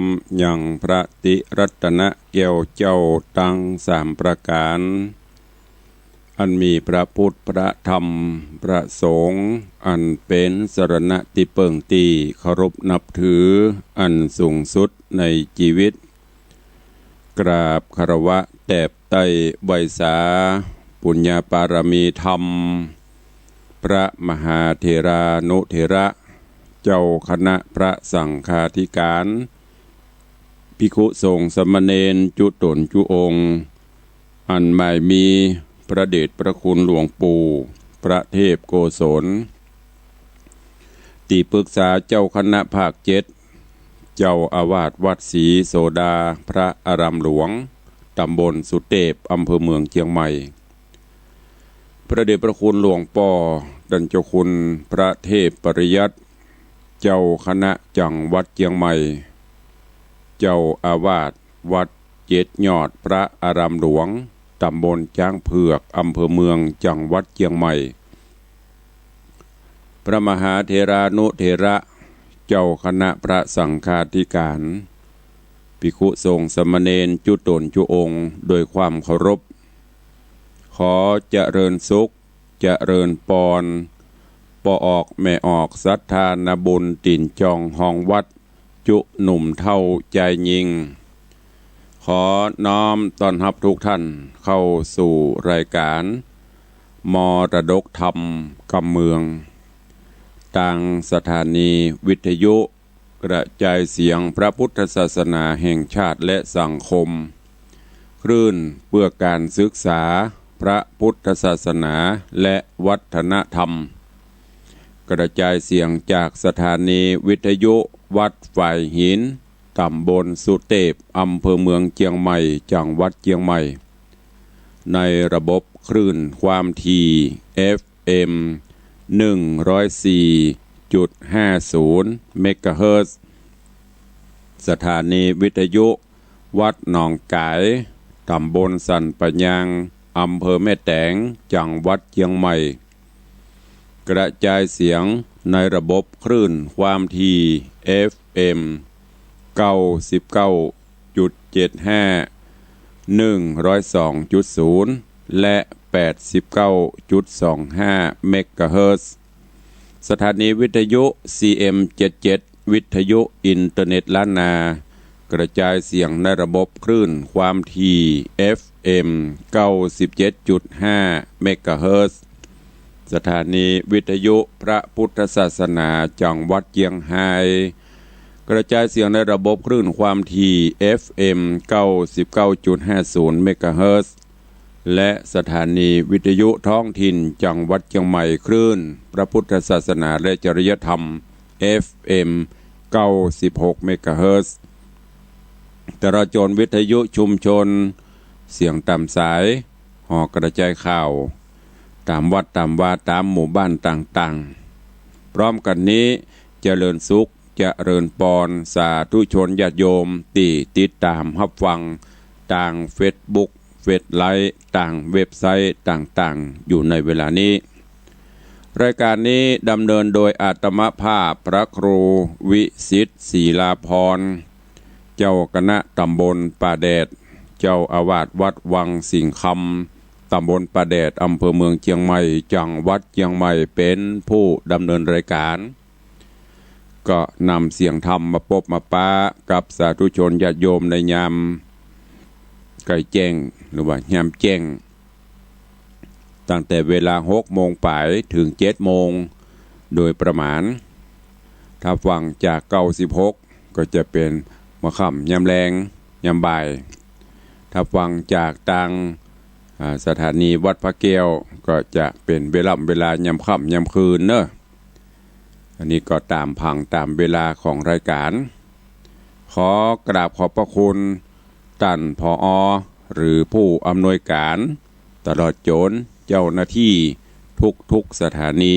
มยังพระติรัตนแก้วเจ้าตั้งสามประการอันมีพระพุทธพระธรรมพระสงฆ์อันเป็นสรณะติเปิงตีเคารพนับถืออันสูงสุดในชีวิตกราบคารวะแตบไต้ไวยสาปุญญาปารมีธรรมพระมหาเถรานุเถระเจ้าคณะพระสังฆาธิการภิกขุสงฆ์สมณเณรจุตนจุองค์อันไม่มีพระเดชพระคุณหลวงปู่พระเทพโกศลที่ปรึกษาเจ้าคณะภาค7เจ้าอาวาสวัดศรีโสดาพระอารามหลวงตำบลสุเทพอำเภอเมืองเชียงใหม่พระเดชพระคุณหลวงป่อดัญเจ้าคุณพระเทพปริยัติเจ้าคณะจังหวัดเชียงใหม่เจ้าอาวาสวัดเจ็ดยอดพระอารามหลวงตำบลจ้างเผือกอำเภอเมืองจังหวัดเชียงใหม่พระมหาเถรานุเถระเจ้าคณะพระสังฆาธิการภิกขุสงฆ์สมณเณรจุตนจุองค์โดยความเคารพขอเจริญสุขเจริญปอนปอออกแม่ออกศรัทธานาบุญติ่นจองห้องวัดจุหนุ่มเท่าใจยิงขอน้อมต้อนรับทุกท่านเข้าสู่รายการมรดกธรรมกำเมืองทางสถานีวิทยุกระจายเสียงพระพุทธศาสนาแห่งชาติและสังคมคลื่นเพื่อการศึกษาพระพุทธศาสนาและวัฒนธรรมกระจายเสียงจากสถานีวิทยุวัดฝ่ายหินตำบลสุเทพอำเภอเมืองเชียงใหม่จังหวัดเชียงใหม่ในระบบคลื่นความถี่ FM 104.50 เมกะเฮิรตซ์สถานีวิทยุวัดหนองกายตำบลสันปะยังอำเภอแม่แตงจังหวัดเชียงใหม่กระจายเสียงในระบบคลื่นความถี่ FM 99.75 102.0 และ 89.25 เมกะเฮิรตซ์สถานีวิทยุ CM77 วิทยุอินเทอร์เน็ตล้านนากระจายเสียงในระบบคลื่นความถี่ FM 97.5 เมกะเฮิรตซ์สถานีวิทยุพระพุทธศาสนาจังหวัดเชียงรายกระจายเสียงในระบบคลื่นความถี่ FM 99.50 เมกะเฮิรตซ์และสถานีวิทยุท้องถิ่นจังหวัดเชียงใหม่คลื่นพระพุทธศาสนาและจริยธรรม FM 96 เมกะเฮิรตซ์จราจรวิทยุชุมชนเสียงตามสายหอกระจายข่าวตามวัดตามวาตามหมู่บ้านต่างๆพร้อมกันนี้เจริญสุขเจริญปอนสาธุชนญาติโยมที่ติดตามรับฟังต่างเฟซบุ๊กเฟซไลฟ์ต่างเว็บไซต์ต่างๆอยู่ในเวลานี้รายการนี้ดำเนินโดยอาตมภาพพระครูวิสิทธิ์ศรีลาภรณ์เจ้าคณะตำบลป่าแดดเจ้าอาวาสวัดวังสิงห์คำตำบลป่าแดดอำเภอเมืองเชียงใหม่จังหวัดเชียงใหม่เป็นผู้ดำเนินรายการก็นำเสียงธรรมมาพบมาป้ากับสาธุชนญาติโยมในยามใกล้แจ้งหรือว่ายามแจ้งตั้งแต่เวลา6 โมงป่ายถึง7 โมงโดยประมาณถ้าฟังจาก96ก็จะเป็นมะค่ำยามแรงยามบ่ายถ้าฟังจากทางสถานีวัดพระแก้วก็จะเป็นเวลายามค่ำยามคืนเนอะอันนี้ก็ตามพังตามเวลาของรายการขอกราบขอบพระคุณท่านผอ.หรือผู้อำนวยการตลอดจนเจ้าหน้าที่ทุกสถานี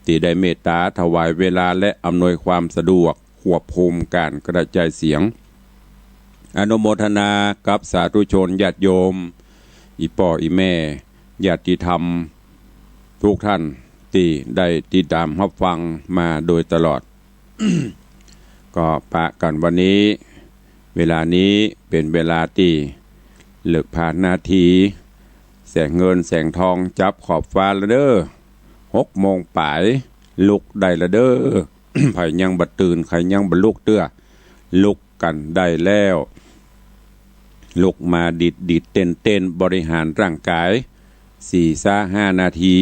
ที่ได้เมตตาถวายเวลาและอำนวยความสะดวกควบคุมการกระจายเสียงอนุโมทนากับสาธุชนญาติโยมอีป่ออีแม่ญาติธรรมทุกท่านที่ได้ติดตามรับฟังมาโดยตลอด ก็ปะกันวันนี้เวลานี้เป็นเวลาที่เลิกผ่านนาทีแสงเงินแสงทองจับขอบฟ้าละเด้อ6 โมงป่ายลุกได้ละเด้อ ไผยังบัดตื่นใครยังบัดลุกเตื้อลุกกันได้แล้วลุกมาดิดเต้นบริหารร่างกาย4-5 นาที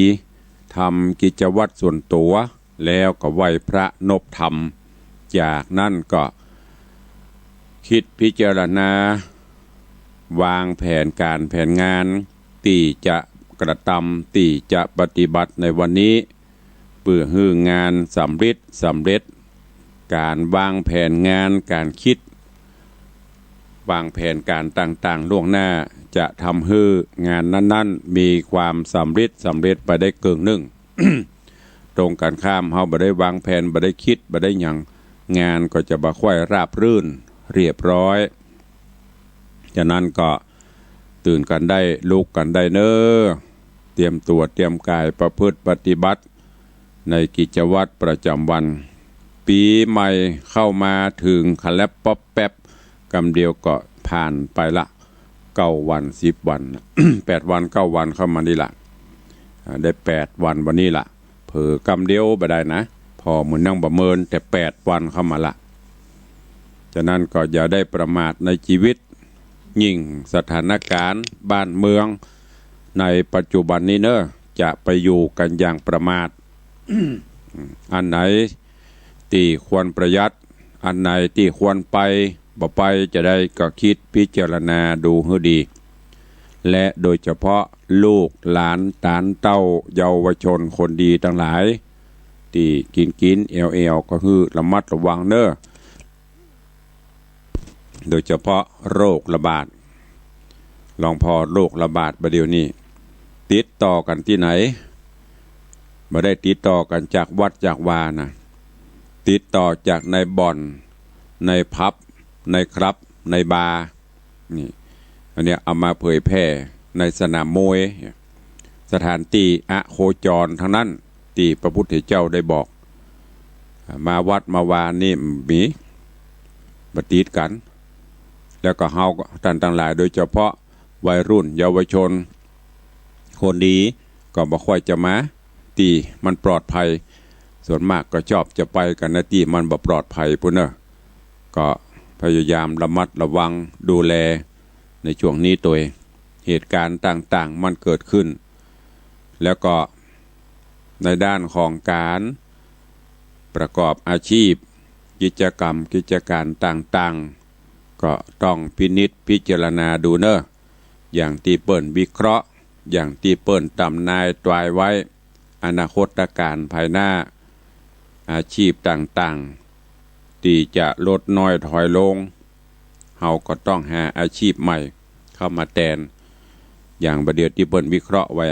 ทำกิจวัตรส่วนตัวแล้วก็ไหว้พระนบธรรมจากนั้นก็คิดพิจารณาวางแผนการแผนงานที่จะกระทำที่จะปฏิบัติในวันนี้เพื่อให้งานสำเร็จการวางแผนงานการคิดวางแผนการต่างๆล่วงหน้าจะทำให้งานนั้นๆมีความสำเร็จไปได้เกินหนึ่ง ตรงกันข้ามเฮาบ่ได้วางแผนบ่ได้คิดบ่ได้หยังงานก็จะบ่ค่อยราบรื่นเรียบร้อยฉะนั้นก็ตื่นกันได้ลุกกันได้เน้อเตรียมตัวเตรียมกายประพฤติปฏิบัติในกิจวัตรประจำวันปีใหม่เข้ามาถึงคลับป๊อปแป๊บกำเดียวก็ผ่านไปละ9 วัน10 วัน 8 วัน9 วันเข้ามานี่ละได้8 วันวันนี้ละเผลอกำเดียวบ่ได้นะพอเหมือนนั่งประเมินแต่8 วันเข้ามาละฉะนั้นก็อย่าได้ประมาทในชีวิตยิ่งสถานการณ์บ้านเมืองในปัจจุบันนี้เนอะจะไปอยู่กันอย่างประมาท อันไหนที่ควรประหยัดอันไหนที่ควรไปบ่ไปจะได้ก็คิดพิจารณาดูให้ดีและโดยเฉพาะลูกหลานตานเต้าเยาวชนคนดีทั้งหลายที่กินเอลก็คือระมัดระวังเนอะโดยเฉพาะโรคระบาดลองพอโรคระบาดประเดี๋ยวนี้ติดต่อกันที่ไหนไม่ได้ติดต่อกันจากวัดจากวานะติดต่อจากในบ่อนในพับในครับในบาร์นี่อันเนี้ยเอามาเผยแพร่ในสนามมวยสถานที่อโคจรทั้งนั้นที่พระพุทธเจ้าได้บอกมาวัดมาวานี่มีปฏิกัน แล้วก็เฮาท่านทั้งหลายโดยเฉพาะวัยรุ่นเยาวชนคนดีก็บ่ค่อยจะมาตีมันปลอดภัยส่วนมากก็ชอบจะไปกันนะที่มันบ่ปลอดภัยพุ่นเนอะก็พยายามระมัดระวังดูแลในช่วงนี้ตัวเหตุการณ์ต่างๆมันเกิดขึ้นแล้วก็ในด้านของการประกอบอาชีพกิจการต่างๆก็ต้องพินิจพิจารณาดูเนอะอย่างที่เปิ้นวิเคราะห์อย่างที่เปิ้นตำนายตวายไว้อนาคตการภายหน้าอาชีพต่างๆที่จะลดน้อยถอยลงเฮาก็ต้องหาอาชีพใหม่เข้ามาแทนอย่างประเดี๋ยวที่เปิ้นวิเคราะห์ไว้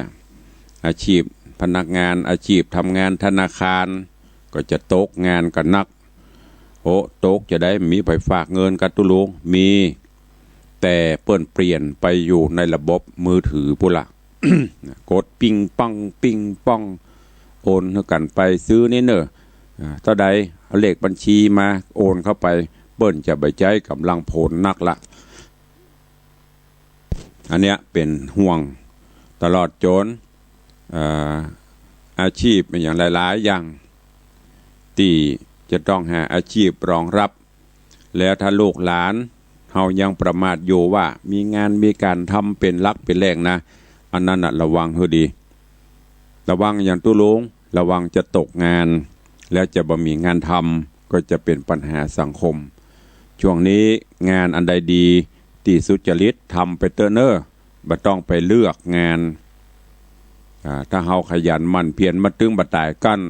อาชีพพนักงานอาชีพทำงานธนาคารก็จะตกงานกันนักโอ้ตกจะได้มีไปฝากเงินกันตุลุงมีแต่เปิ้นเปลี่ยนไปอยู่ในระบบมือถือพุ่นละ กดปิ้งป้องโอนกันไปซื้อนี่เนอะเท่าใดเอาเลขบัญชีมาโอนเข้าไปเปิ้นจะไปใช้กำลังผลนักละอันเนี้ยเป็นห่วงตลอดจนอาชีพเป็นอย่างหลายๆอย่างที่จะต้องหาอาชีพรองรับแล้วถ้าลูกหลานเฮายังประมาทอยู่ว่ามีงานมีการทำเป็นลักเป็นแหล่งนะอันนั้นน่ะระวังให้ดีระวังอย่างตุลุงระวังจะตกงานแล้วจะบ่มีงานทำก็จะเป็นปัญหาสังคมช่วงนี้งานอันใดดีที่สุจริตทำไปเตอร์เนอร์บ่ต้องไปเลือกงานถ้าเฮาขยันมันเพียรมาตึงบ่ตายกั้น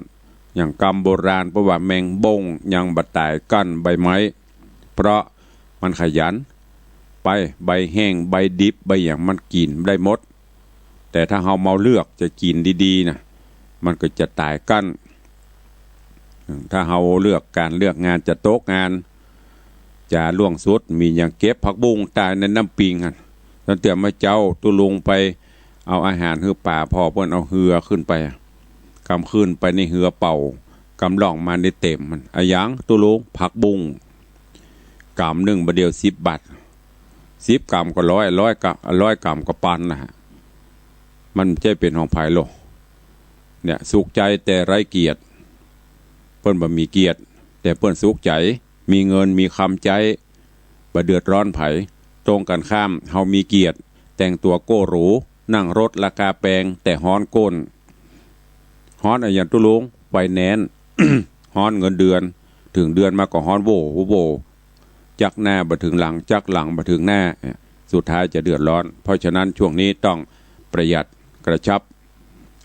อย่างกรรมโบราณเพราะว่าแมงบงยังบ่ตายกั้นใบไม้เพราะมันขยันไปใบแห้งใบดิบใบอย่างมันกินได้หมดแต่ถ้าเฮาเมาเลือกจะกินดีๆนะมันก็จะตายกั้นถ้าเฮาเลือกงานจะโต๊ะงานจะล่วงสุดมีอย่างเก็บผักบุ้งตายในน้ำปิงกันตั้งแต่มาเจ้าตุลุงไปเอาอาหารคือป่าพอเพิ่นเอาเหือขึ้นไปกำขึ้นไปในเหือเป่ากำล่องมาในเต็มมันอายังตุลุงผักบุ้ง กรัมหนึ่งบาทเดียว10 บาท10 กรัมก็100 กรัมก็ปันนะฮะมันใช่เป็นของภายโลกเนี่ยสุขใจแต่ไร้เกียรติเพิ่นบ่มีเกียรติแต่เพิ่นสุขใจมีเงินมีคำใจบ่เดือดร้อนไผตรงกันข้ามเฮามีเกียรติแต่งตัวโก้หรูนั่งรถราคาแพงแต่ฮ้อนก้นฮ้อนอย่างตุลุงไฟแนนซ์ ฮ้อนเงินเดือนถึงเดือนมาก็ฮ้อนโวจักหน้าบ่ถึงหลังจักหลังบ่ถึงหน้าสุดท้ายจะเดือดร้อนเพราะฉะนั้นช่วงนี้ต้องประหยัดกระชับ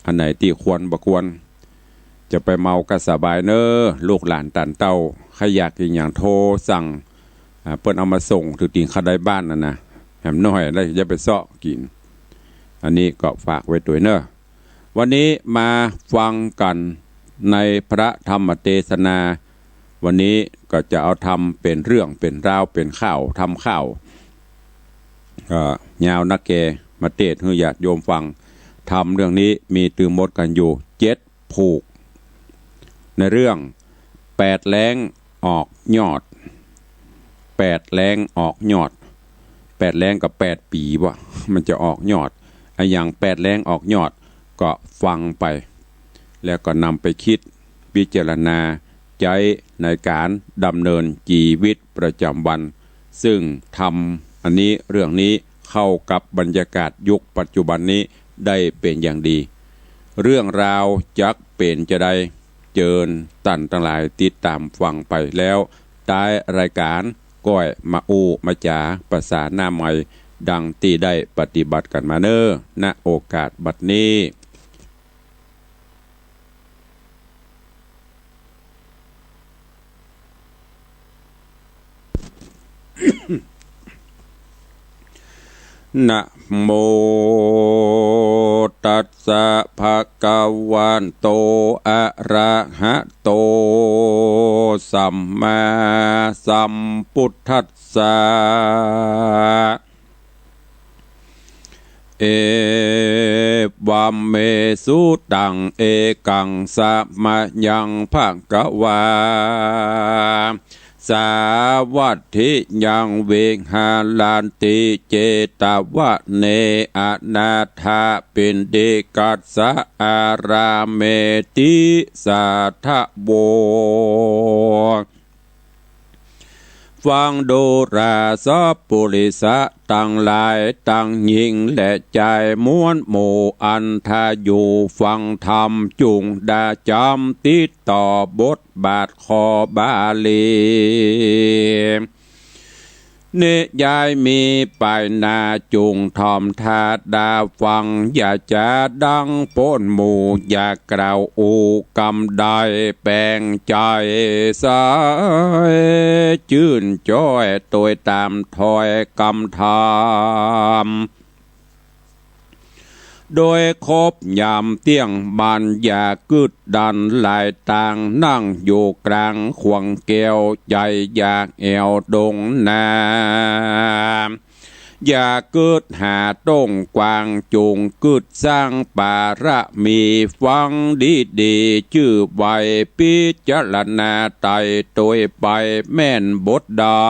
อันไหนที่ควรบ่ควรจะไปเมาก็สบายเนอลูกหลานตันเต้าใครอยากกินอย่างโทรสั่งเปิ้นเอามาส่งถึงตีนข้าได้บ้านนะแหมน้อยแล้วจะไปเซาะกินอันนี้ก็ฝากไว้ด้วยเนอะวันนี้มาฟังกันในพระธรรมเทศนาวันนี้ก็จะเอาทำเป็นเรื่องเป็นราวเป็นข่าวทำข่าวยาวนักแกมาเทศให้ญาติโยมฟังทำเรื่องนี้มีตือมดกันอยู่7ผูกในเรื่อง8แล้งออกยอด8แล้งออกยอด8แล้งกับ8ปีวะมันจะออกยอดอย่าง8แล้งออกยอดก็ฟังไปแล้วก็นำไปคิดพิจารณาใจในการดำเนินชีวิตประจำวันซึ่งทำอันนี้เรื่องนี้เข้ากับบรรยากาศยุคปัจจุบันนี้ได้เป็นอย่างดีเรื่องราวจักเป็นจะได้เจิญตั้นทั้งหลายติดตามฟังไปแล้วท้ายรายการก้อยมาอู้มาจาภาษาหน้าใหม่ดังที่ได้ปฏิบัติกันมาเนอณโอกาสบัดนี้นะโมตัสสะภะคะวะโตอะระหะโตสัมมาสัมพุทธัสสะเอวัมเมสุตังเอกังสัมมายังภะคะวาสาวัตถิยังเวงหาลานติเจตวะเนอนาถาปินเดกัสสะอาราเมติสาทะโวฟังดูราสปุริสะตั้งหลายตั้งหญิงและใจม้วนหมู่อันทาอยู่ฟังธรรมจุงดาจำติดต่อบทบาทคอบาลีเนยายมีไปนาจุงทอมทาดาฟังอย่าจะดังป้นหมู่อย่ากล่าวอูกำได้แปลงใจสายจื่นจ้อยตัวตามถอยกำทามโดยคบยามเตี้ยงบันอย่ากึดดันหลายต่างนั่งอยู่กลางขวงแก้วใจอยากแอวดงนาอย่าเกิดหาต้งกวางจุงกึดสร้างปาระมีฟังดีชื่อใบพิจารณาไต่ตัวไปแม่นบทได้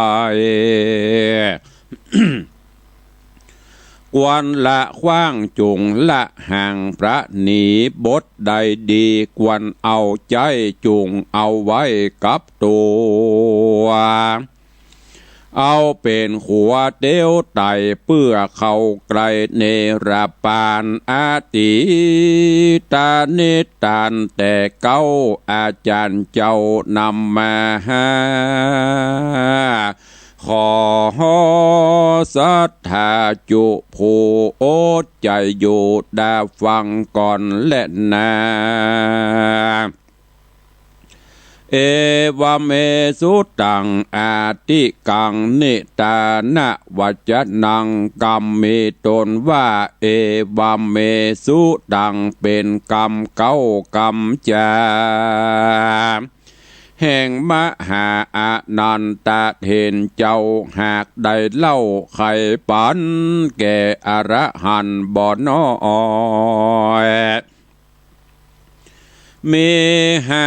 กวนละขว้างจุงละห่างพระหนีบทใดดีกวนเอาใจจุงเอาไว้กับตัวเอาเป็นขัวเดียวไตเพื่อเข้าไกลเนรปานอาติตาเนตานแต่เก้าอาจารย์เจ้านำมาหาขอศรัทธาจุผู้โอดใจอยู่ดาฟังก่อนและนาเอวเมสุตังอาติกังนิตานะวัจนังกรรมมีตนว่าเอวเมสุตังเป็นกรรมเก้ากรรมจาแห่งมหาอานันตะเห็นเจ้าหากได้เล่าไขปันแก่อรหันต์บ่น้อย มี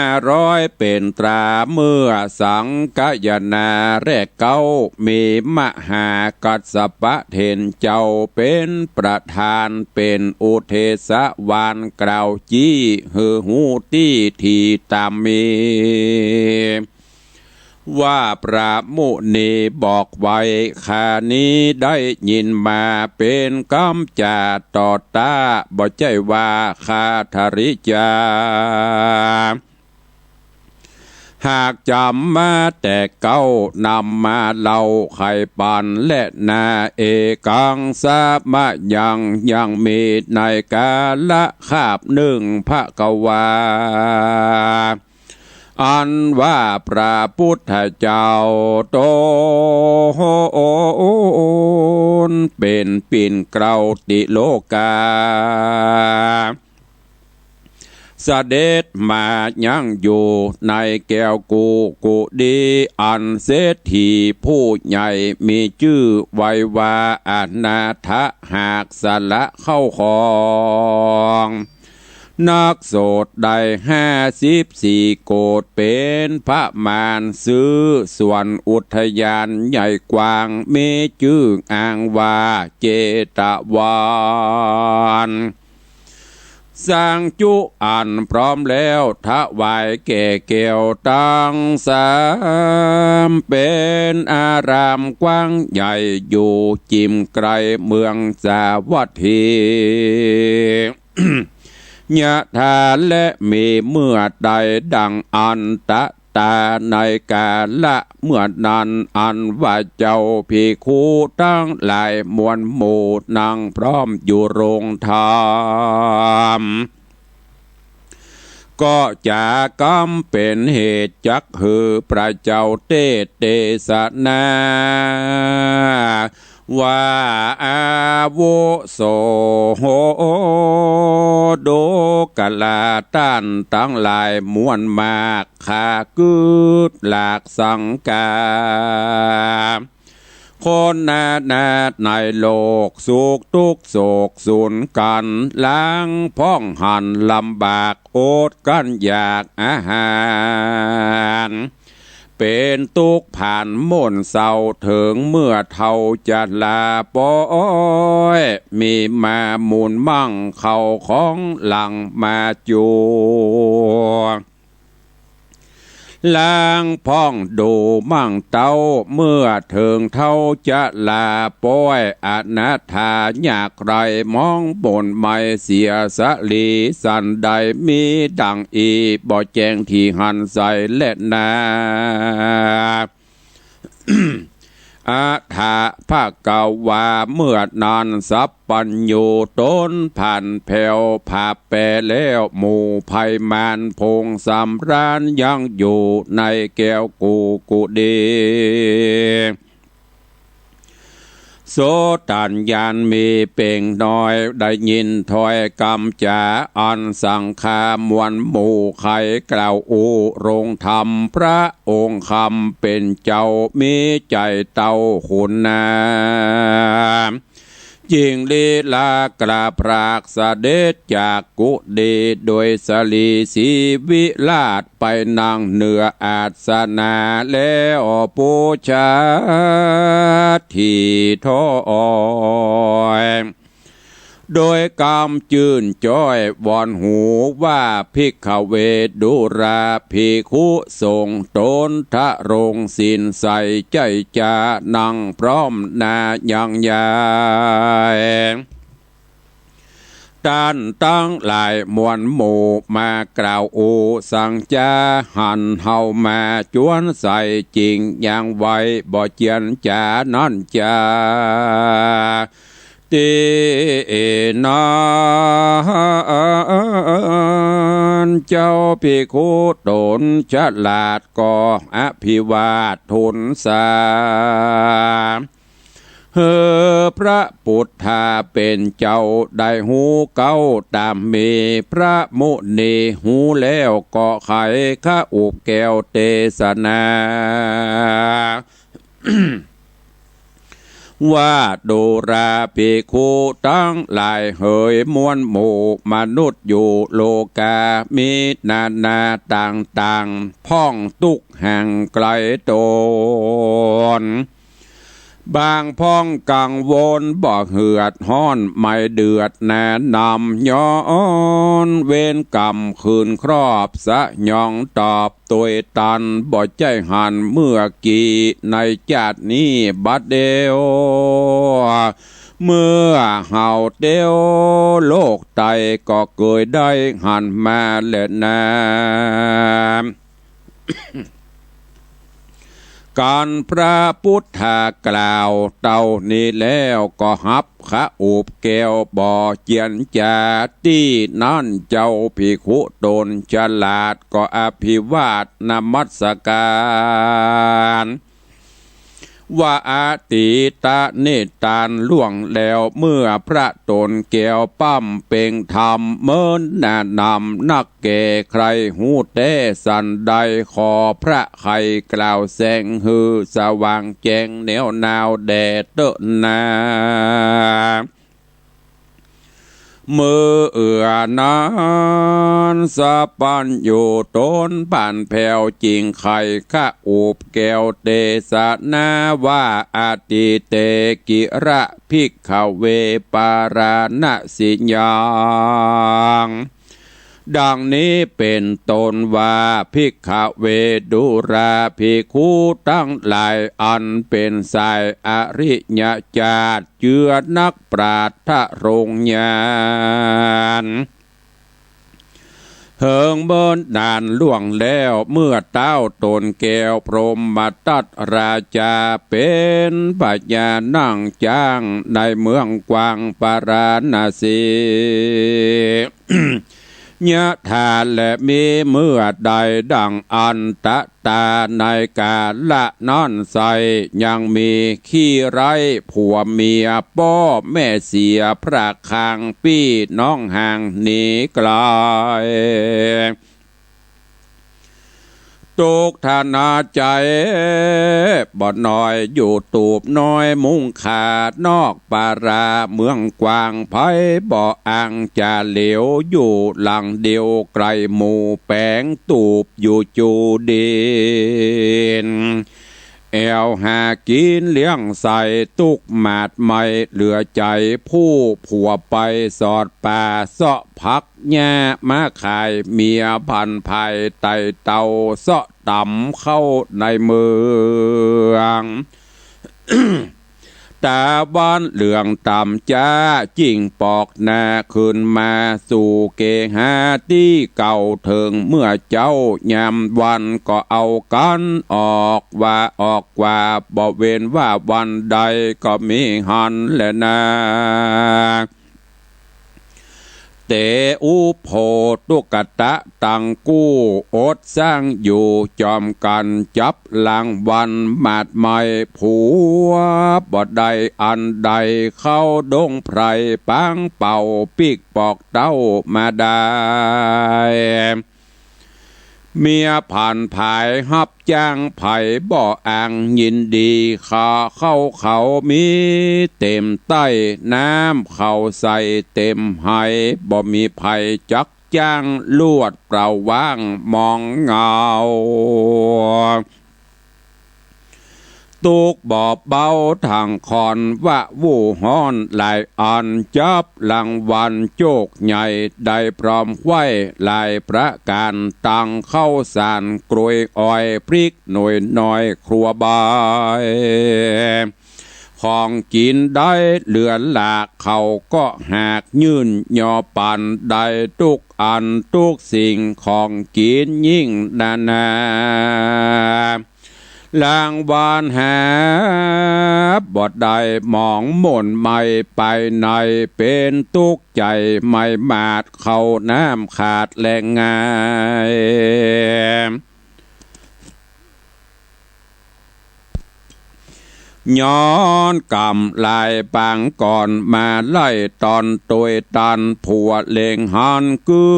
500เป็นตราเมื่อสังกยนาแรกเก้ามีมหากัสสปะเทนเจ้าเป็นประธานเป็นอุเทศวานกล่าวจี้หือหูตี้ทีตามมีว่าพระมุนีบอกไว้ข้านี้ได้ยินมาเป็นกำจาต่อตาบ่ใจว่าข้าธริจาหากจำมาแต่เก้านำมาเล่าไข่ปันและนาเอกังสามะยังมีในกาละคาบหนึ่งพระกวาอันว่าพระพุทธเจ้าโตนเป็นปิ่นเกลาติโลกาเสด็จมายังอยู่ในแก้วกุดีอันเศรษฐีผู้ใหญ่มีชื่อไว้ว่าอนาถหากสละเข้าของนักโสดได้54 โกฏเป็นพระมารซื้อส่วนอุทยานใหญ่กว้างมีชื่ออ้างว่าเจตวันสร้างจุอันพร้อมแล้วถวายแก่เกี่ยวตั้ง3เป็นอารามกว้างใหญ่อยู่จิมไกลเมืองสาวัตถี ยะถาและมีเมื่อใดดังอันตะตาในกาละเมื่อนั้นอันว่าเจ้าภิกขุทั้งหลายมวลหมู่นั่งพร้อมอยู่โรงธรรมก็จะกำเป็นเหตุจักหือพระเจ้าเตสนาว่าอาวุโสโหโดกะลาต้านตั้งหลายมวลมากขากืดหลากสังกาคนนาในโลกสุขทุกโศกสูญกันล้างพ้องหันลำบากอดกันอยากอาหารเป็นตุกผ่านม่นเศร้าถึงเมื่อเท่าจะลาปอยมีมามูลมั่งเข้าของหลังมาจูล้างพ้องดูมั่งเต้าเมื่อถึงเท่าจะลาป้อยอนาถาอยากไรมองบนไม่เสียสลีสันใดมีดังอีบ่แจ้งที่หันใสและนาอาถาภาคเก่าว่าเมื่อนานสัพปัญโยต้นผ่านแผ่วผาแปรแล้วหมู่ภัยมานพงสำราญยังอยู่ในแก้วกุดีโสตัญญาณมีเป่งน้อยได้ยินถอยกำจาอันสังฆามวลหมู่ไขกล่าวอูรงธรรมพระองค์คำเป็นเจ้ามีใจเต้าขุนนาจิงลีลากราพรากเสด็จจากกุดีโดยสลีสีวิลาศไปนั่งเหนืออาสนาแล้วปูชาที่ทอยโดยกำจื่นจ้อยวอนหูว่าภิกขเวดุราภิกขุทรงตนทะรงสินใส่ใจจานั่งพร้อมนายังยายด้านตั้งหลายมวลหมู่มากล่าวอูสั่งจาหันเฮามาจวนใส่จริงอย่างไว้บ่เจียนจานั่นจาตินาเจ้าภิกขุตนฉลาดก่ออภิวาททุนสาพระพุทธาเป็นเจ้าได้หูเก้าตามมีพระมุนีหูแล้วก็ไขข้าอุบแก้วเทศนา ว่าโดราภิกขุตั้งหลายเหยมวลหมู่มนุษย์อยู่โลกามีนานาต่างๆพ้องตุกแห่งไกลโตนบางพ้องกังวลบ่เหือดห้อนไม่เดือดแนะนำย้อนเว้นกรรมคืนครอบสะยองตอบตัวตันบ่ใจหันเมื่อกี้ในจาตินี้บัดเดียวเมื่อเห่าเดียวโลกไตก็เกิดได้หันมาเล่นน้ำการพระพุทธกล่าวเต่านี้แล้วก็หับขะอูบแก้วบ่อเจียนจาที่นั่นเจ้าภิกขุตนฉลาดก็อภิวาทนมัสการว่าอาติตะเนตานล่วงแล้วเมื่อพระตนแก้วปั้มเป่งธรรมเมินแนะนำนักแก่ใครหูเต้สันใดขอพระไข่กล่าวแสงฮือสว่างแจ้งแนวนาวแดดเตอะนามือเอื้อนานสะปันอยู่ต้นป่านแผ่วจริงไข่ข้าอูบแก้วเตสะนาว่าอาติเตกิระภิกขเวปาราณสิยังดังนี้เป็นต้นว่าภิกขเวดุราภิกขุตั้งหลายอันเป็นสายอริยญาติเจือนักปราชญ์รงญาณเฮิงเบิ้นด่านล่วงแล้วเมื่อเต้าตนแก้วพรหมตัดราชาเป็นปัญญานั่งจ้างในเมืองกวางปาราณสี ยะทาและมีเมื่อใดดังอันตะตาในกาละนอนใสยังมีขี้ไรผัวเมียป้อแม่เสียพระคางพี่น้องห่างหนีไกลตุกธนาใจบ่น้อยอยู่ตูบน้อยมุ่งขาดนอกปาราเมืองกวางไผบ่อ่างจะเหลียวอยู่หลังเดียวไกลหมู่แปงตูบอยู่จูดินแอวหากินเลี้ยงใส่ตุกหมาดไม่เหลือใจผู้ผัวไปสอดป่าเสาะพักแง่มาขายเมียพันภายไตเตาเสาะต่ำเข้าในเมือง ตาบ้านเหลืองต่ำจ้าจิ่งปอกหน้าขึ้นมาสู่เกหาที่เก่าเถิงเมื่อเจ้ายามวันก็เอากันออกว่าบ่เว้นว่าวันใดก็มีหันแหละนะเตอุโพตุกตะตังกู้อดสร้างอยู่จอมกันจับหลังวันมาดไม่ผัวบ่ได้อันใดเข้าดงไพรปังเป่าปีกปอกเต้ามาได้เมียผ่านภายฮับจ้างไผ่บ่ออ่างยินดีขาเข้าเขามีเต็มใต้น้ำเขาใส่เต็มไหบ่มีไผ่จักจ้างลวดเปล่าว่างมองเงาตุกบอบเบาทางคอนว่าวูฮ้อนหลายอันจับหลังวันโจกใหญ่ได้พร้อมไว้หลายประการตังเข้าสารกรวยอ้อยพริกหน่วยน้อยครัวบายของกินได้เหลือหลากเขาก็หากยื่นย่อปันได้ทุกอันทุกสิ่งของกินยิ่งนาลางวานหาบอดได้มองหม่นไม่ไปในเป็นตุกใจไม่มาดเข้าน้ำขาดแหล่งง่าย ย้อนกำลายปางก่อนมาไล่ตอนตัวยตันผัวเลงหันกื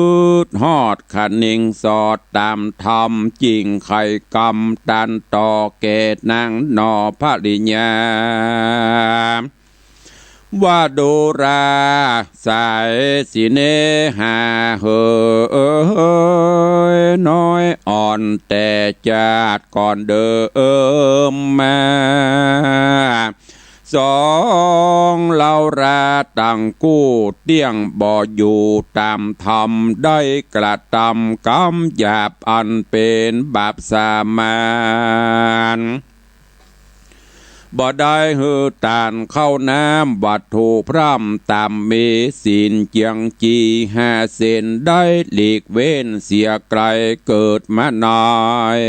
ดฮอดขันนิงสอดตามธรรมจริงไข่กำตันต่อเกตนางนอภริญาว่าดูราสายสิเนหาเฮน้อยอ่อนแต่จาดก่อนเดิมมาสองเล่าราตั้งกู้เตี้ยงบ่อยู่ตามธรรมได้กระทำกรรมหยาบอันเป็นบาปสามานบ่ได้หือตานเข้าน้ำวัตถุพร่ำตามมีศีลเจียงจีห้าเส้นได้หลีกเว้นเสียไกลเกิดมาหน่อย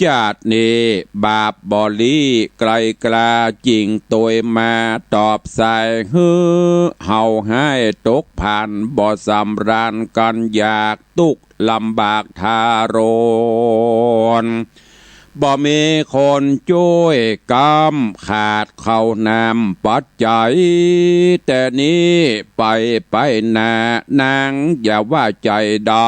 จาดนี้บาปบ่ลีไกลกลาจริงตัวมาตอบสายฮือเฮาให้ตกผ่านบ่สำราญกันอยากตุกลำบากทารนบ่มีคนช่วยกำขาดเข้านำปัจจัยแต่นี้ไปนานางอย่าว่าใจดำ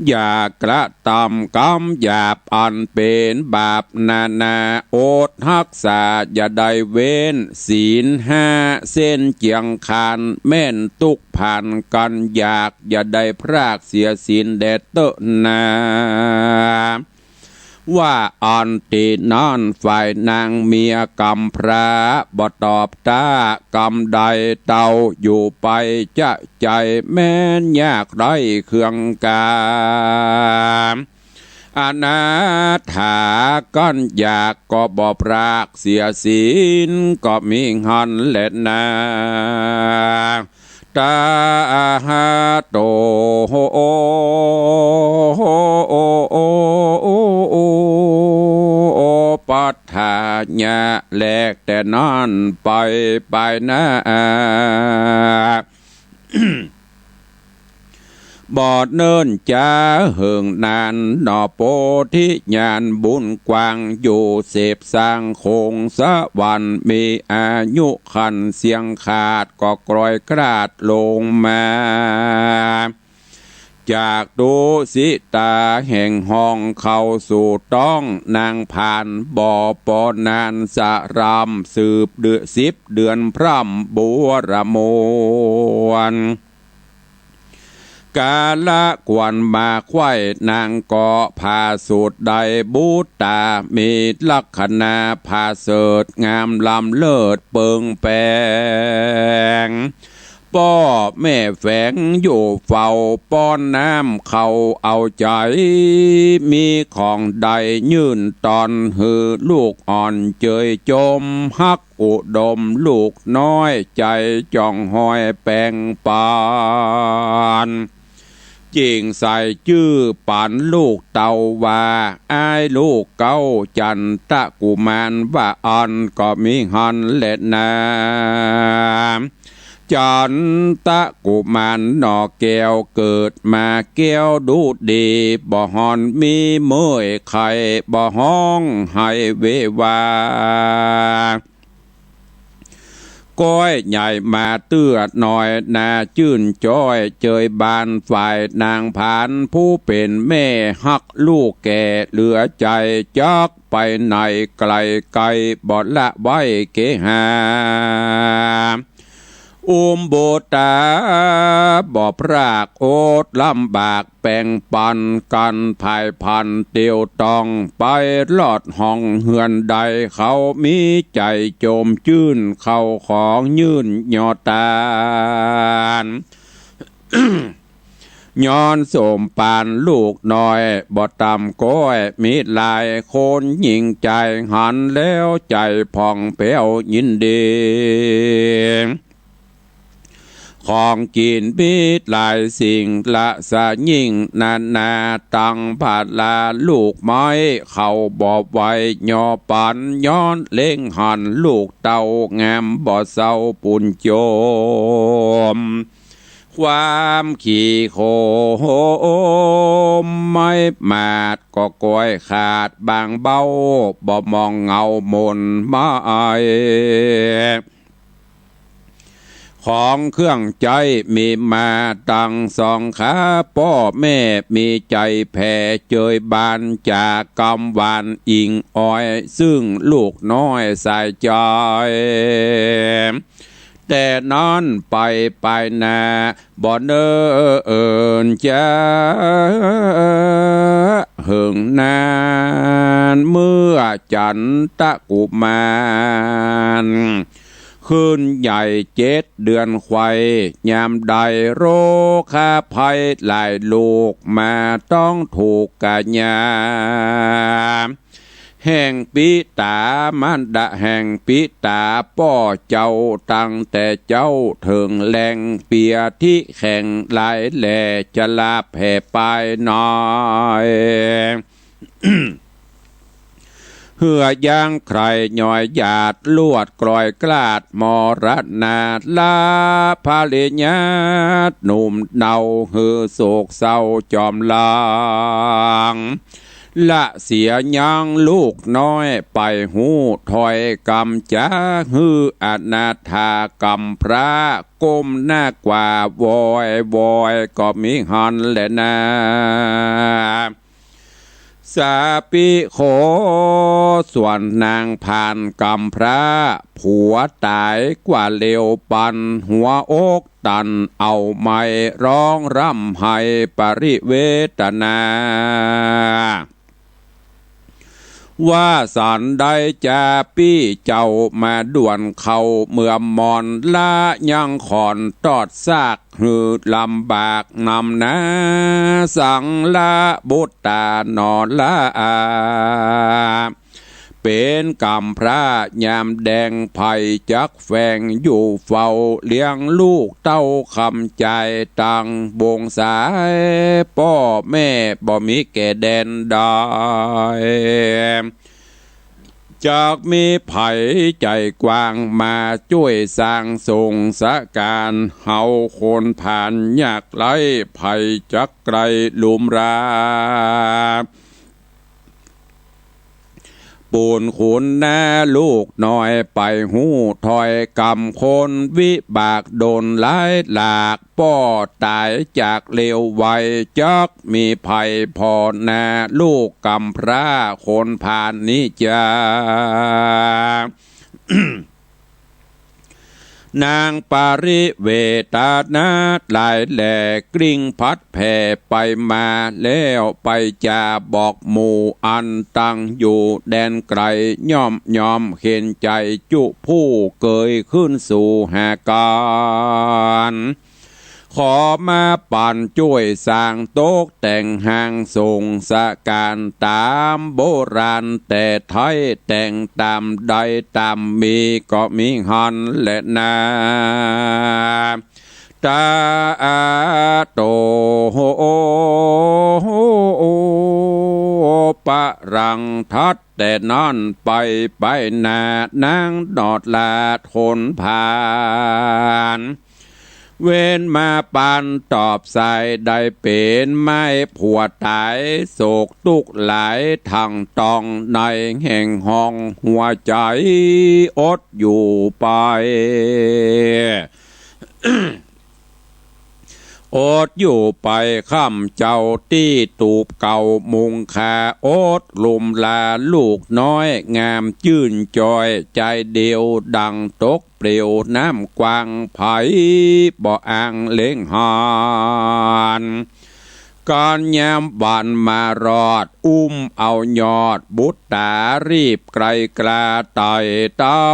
อย่ากระทำกรรมหยาบอันเป็นบาปนาโอดรักษาอย่าได้เว้นศีลห้าเส้นเจียงคานแม่นตุกผ่านกันอยากอย่าได้พรากเสียศีลแดดเตนาว่าอันตินอนฝ่ายนางเมียกำพระบ่ตอบตากำใดเต่าอยู่ไปจะใจแม่นยากไรเครื่องกาอนาถาก้อนอยากก็บ่พรากเสียศีลก็มีหันเล็ดนาตาโตปัฏฐาญะแลกแต่นอนไปนะบอดเนินจ้าเหิงนานนอโปธิญาณบุญกว้างอยู่เสพสร้างคงสะวันมีอายุขันเสียงขาดก็กรอยกราดลงมาจากดูสิตาแห่งห้องเข้าสู่ต้องนางผ่านบ่อปอนานสะรำสืบเดือ10 เดือนพร่ำบัวระมวนกาละกวนมาไข่นางก็พาสูตรใดบูตามีลักษณะพาเสดงามลำเลิศเปิงแปงพ่อแม่แฝงอยู่เฝ้าป้อนน้ำเขาเอาใจมีของใดยื่นตอนหือลูกอ่อนเจยจมฮักอุดมลูกน้อยใจจ่องหอยแปงปานจิงใส่ชื่อปันลูกเต่าว่าอ้ายลูกเก้าจันตะกุมารว่าอันก็มีหันเล็ดนาจันตะกุมารนอแก้วเกิดมาแก้วดูดีบ่ฮอนมีเมื่อยไข่บ่ห้องให้เววาก้อยใหญ่มาเตื้อหน่อยนาจื่นจ้อยเจยบานฝ่ายนางผานผู้เป็นแม่ฮักลูกแก่เหลือใจจักไปไหนไกลไกลบอดละไว้เกหาโบตาบ่พรากโอดลำบากแป่งปันกันภายพันเตียวต้องไปลอดห้องเฮือนใดเขามีใจโจมจื่นเขาของยื่นยอตาย้อนสมปานลูกน้อยบ่ตำก้อยมีลายโคนยิงใจหันแล้วใจผ่องเผ้วยินดีของกินพิษหลายสิ่งละสะยิ่งนาตังผาดลาลูกไม้เขาบอบไว้ย่อปันย้อนเล่งหันลูกเต่างามบ่เศร้าปุ่นโจมค ความขี่โคมไม่มาดก็ก้อยขาดบางเบ้าบ่มองเงามนมาของเครื่องใจมีมาตั้งสองขาพ่อแม่มีใจแผ่เจยบานจากกำวานอิงอ้อยซึ่งลูกน้อยใส่ใจแต่นอนไปนาบ่เนินจะหึงนานเมื่อจันตะกุมารคืนใหญ่7 เดือนไขวยยามใดโรคาภัยหลายลูกมาต้องถูกกะยาแห่งปิตามันดะแห่งปิตาป้อเจ้าตั้งแต่เจ้าถึงแหล่งเปียที่แข่งหลายแหล่จะลาแผ่ไปน้อยเหือย่างใครหน่อยหยาดลวดกลอยกลาดมรณาลาภาลิญาตหนุ่มเนาหือโศกเศร้าจอมลางละเสียยังลูกน้อยไปหูถอยกำจ้าฮืออนาถากำพระก้มหน้ากว่าวอยก็มีหันแหละนาสาปิโขส่วนนางผ่านกำพระผัวตายกว่าเลวปันหัวอกตันเอาไม้ร้องร่ำให้ปริเวทนาว่าสันได้จะปี้เจ้ามาด่วนเขาเมื่อมอนละยังขอนตอดซากหือลำบากนำนะสังละบุตตานอนละเป็นกรรมพระยามแดงไผ่จักแฝงอยู่เฝ้าเลี้ยงลูกเต้าคำใจตังบงสายพ่อแม่บ่มีแก่แดนใดจากมีไผ่ใจกว้างมาช่วยสร้างส่งสะการเฮาคนผ่านยากไร้ไผ่จักไกลลุมราปูนขุนแน่ลูกน้อยไปหูถอยกำคนวิบากโดนหลายหลากป้อตายจากเลวไวจักมีภัยพอแน่ลูกกำพระคนผ่านนิจา นางปาริเวตานาหลายแหล่กริ่งพัดแผ่ไปมาแล้วไปจาบอกหมู่อันตั้งอยู่แดนไกลย่อมเห็นใจจุผู้เกยขึ้นสู่หาการขอมาปั่นช่วยสร้างโต๊ะแต่งห้างส่งสะการตามโบราณแต่ไทยแต่งตามใดตามมีก็มีหันและนาตาโตปะรังทัดแต่นั่นไปนานางดอดลาทนผ่านเว้นมาปานตอบใส่ได้เป็นไม่ผัวตายโศกตุกหลายทางตองในแห่งห้องหัวใจอดอยู่ไป อดอยู่ไปข้ามเจ้าตี้ตูบเก่ามุงคาอดลุมลาลูกน้อยงามจื่นจอยใจเดียวดังตกเปลี่ยวน้ำกวางไผ่บ่อ่างเล้งหานการยามบานมารอดเอายอดบุตรตารีบไกลกลาไต่เต้า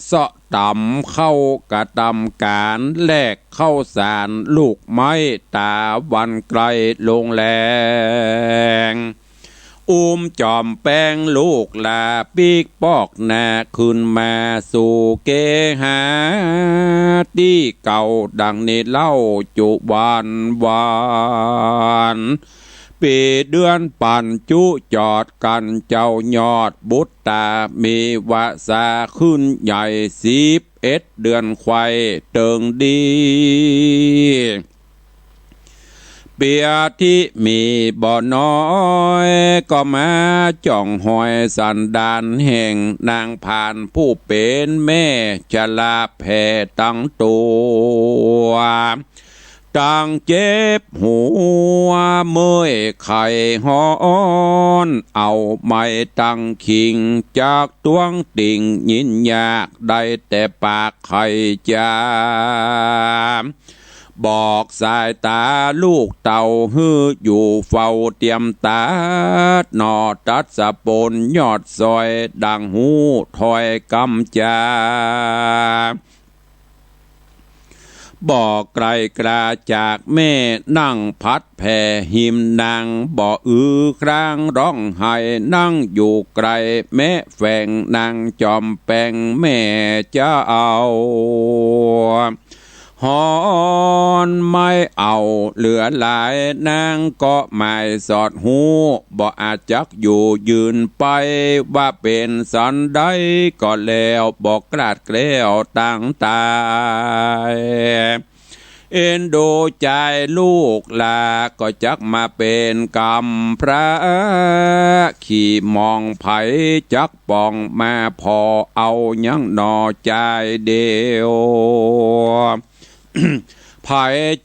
เสาะต่ำเข้ากระตำการแลกเข้าสารลูกไม้ตาวันไกลลงแรงจอมแป้งลูกลาปีกปอกหน้าขึ้นมาสู่เกหาที่เก่าดังนี้เล่าจุวาน ปีเดือนปั่นจุจอดกันเจ้ายอดบุตตามีวาสาขึ้นใหญ่11 เดือนควายเติงดีเปียที่มีบ่อน้อยก็มาจ่องหอยสันดานแห่งนางผ่านผู้เป็นแม่ชลาแผ่ตั้งตัวตั้งเจ็บหัวเมื่อยไข่ฮ้อนเอาไม้ตั้งขิงจากตวงติ่งยินยากได้แต่ปากไข่จามบอกสายตาลูกเต่าฮืออยู่เฝ้าเตรียมตาหนอตัดสะปนยอดซอยดังหูถอยกำจาบอกไกลกราจากแม่นั่งพัดแผ่หิมนางบ่ครางร้องไห้นั่งอยู่ไกลแม่แฝงนางจอมแปงแม่จะเอาหอนไม่เอาเหลือหลายนางก็ไม่สอดหูบ่อาจจักอยู่ยืนไปว่าเป็นสันใดก็แล้วบอกกราดเกลียวตั้งตายเอ็นดูใจลูกลาก็จักมาเป็นกรรมพระขี่มองไผจักปองมาพอเอายังหนอใจเดียวไผ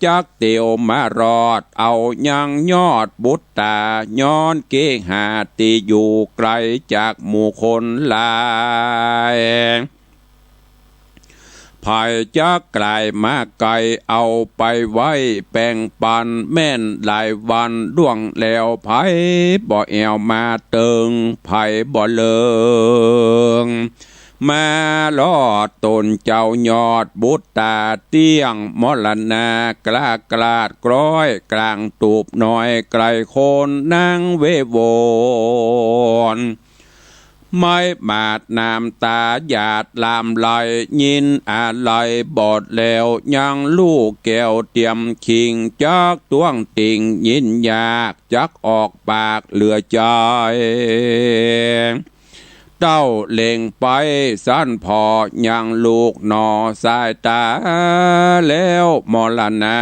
จักเตียวมารอดเอายังยอดบุตตาย้อนเกหาตีอยู่ไกลจากหมู่คนหลายภายจักกลายมาไกลเอาไปไว้แป่งปันแม่นหลายวันล่วงแล้วไผบ่แอวมาเติงไผบ่เลิงมาลอดตนเจ้ายอดบุตตาเตี้ยงมรณากล้ากลาดกร้อยกลางตูบน้อยไกลโคนนางเวโวนไม่มาดน้ำตาหยาดลามไหลยินอะไรบอดแล้วยังลูกแก้วเตรียมคิงจักตวงติ่งยินยากจักออกปากเหลือใจเต้าเล่งไปสั้นพอยังลูกนอสายตาแล้วมรณะ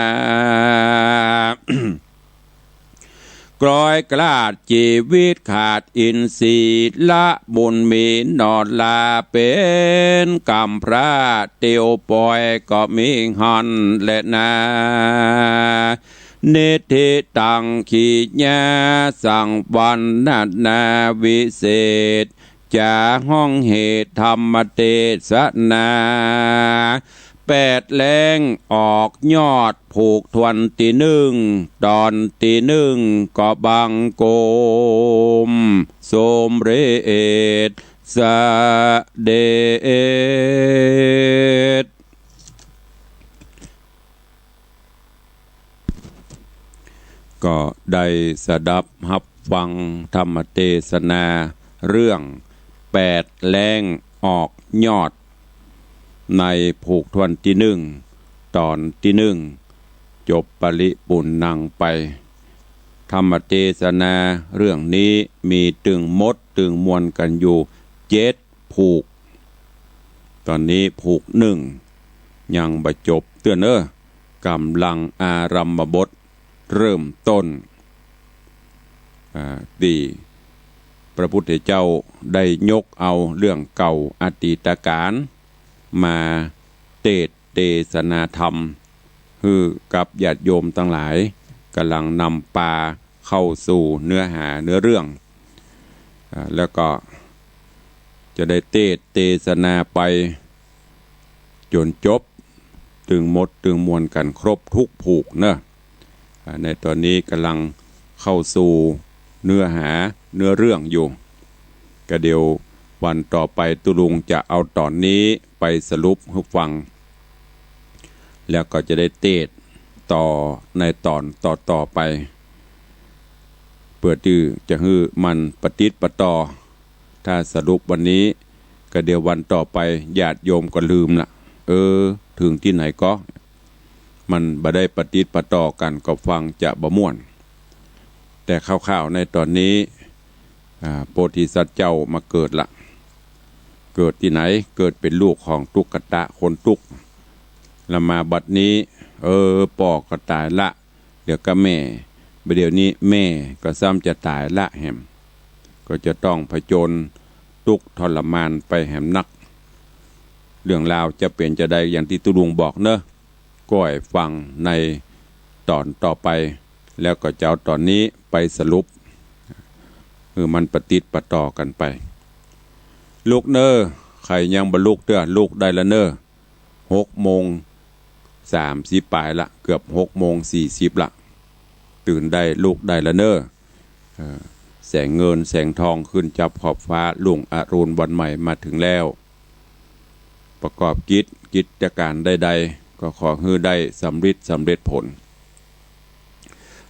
กลอยกลาดชีวิตขาดอินทรีย์ละบุญมีนอดลาเป็นกรรมพระเตียวปล่อยก็มีหันและนาเนติตังขีญาสังวันนาวิเศษจะห้องเหตุธรรมเทศนา8 แรงออกยอดผูกทวนตีหนึ่งตอนตีหนึ่งก็บังโกมสมเรศสะเดชก็ได้สดับหับฟังธรรมเทศนาเรื่อง8 แรงออกยอดในผูกทวนที่หนึ่งตอนที่หนึ่งจบปริปุณนังไปธรรมเทศนาเรื่องนี้มีตึงมดตึงมวลกันอยู่7 ผูกตอนนี้ผูกหนึ่งยังบรจบเตือนกำลังอารัมบทเริ่มต้นดีพระพุทธเจ้าได้ยกเอาเรื่องเก่าอดีตการมาเทศนาธรรมคือกับญาติโยมทั้งหลายกำลังนำปาเข้าสู่เนื้อหาเนื้อเรื่องแล้วก็จะได้เทศนาไปจนจบตึงหมดตึงมวลกันครบทุกผูกเนอะในตอนนี้กำลังเข้าสู่เนื้อหาเนื้อเรื่องอยู่ก็เดี๋ยววันต่อไปตุลุงจะเอาตอนนี้ไปสรุปให้ฟังแล้วก็จะได้เทศต่อในตอนต่อไปเพื่อที่จะให้มันปฏิติดประต่อถ้าสรุปวันนี้ก็เดี๋ยววันต่อไปญาติโยมก็ลืมละถึงที่ไหนก็มันบ่ได้ปฏิติดประต่อกันก็ฟังจะบ่ม่วนแ แต่คร่าวๆในตอนนี้โพธิสัตว์เจ้ามาเกิดละเกิดที่ไหนเกิดเป็นลูกของตุ๊กตาคนตุกแล้วมาบัดนี้ป่อก็ตายละเดี๋ยวก็แม่เดี๋ยวนี้แม่ก็ซ้ำจะตายละแหมก็จะต้องผจญทุกข์ทรมานไปแหมนักเรื่องราวจะเป็นจะได้อย่างที่ตุลุงบอกเนอะก้อยฟังในตอนต่อไปแล้วก็จะเอาตอนนี้ไปสรุปมันปฏิติดประต่อกันไปลูกเนอใครยังบรรลุเด้อลูกได้ละเนอ6:30ปลายละเกือบ6:40ละตื่นได้ลูกได้ละเนอแสงเงินแสงทองขึ้นจับขอบฟ้าลุ่งอรุณวันใหม่มาถึงแล้วประกอบกิจการใดๆก็ขอให้ได้สำเร็จผล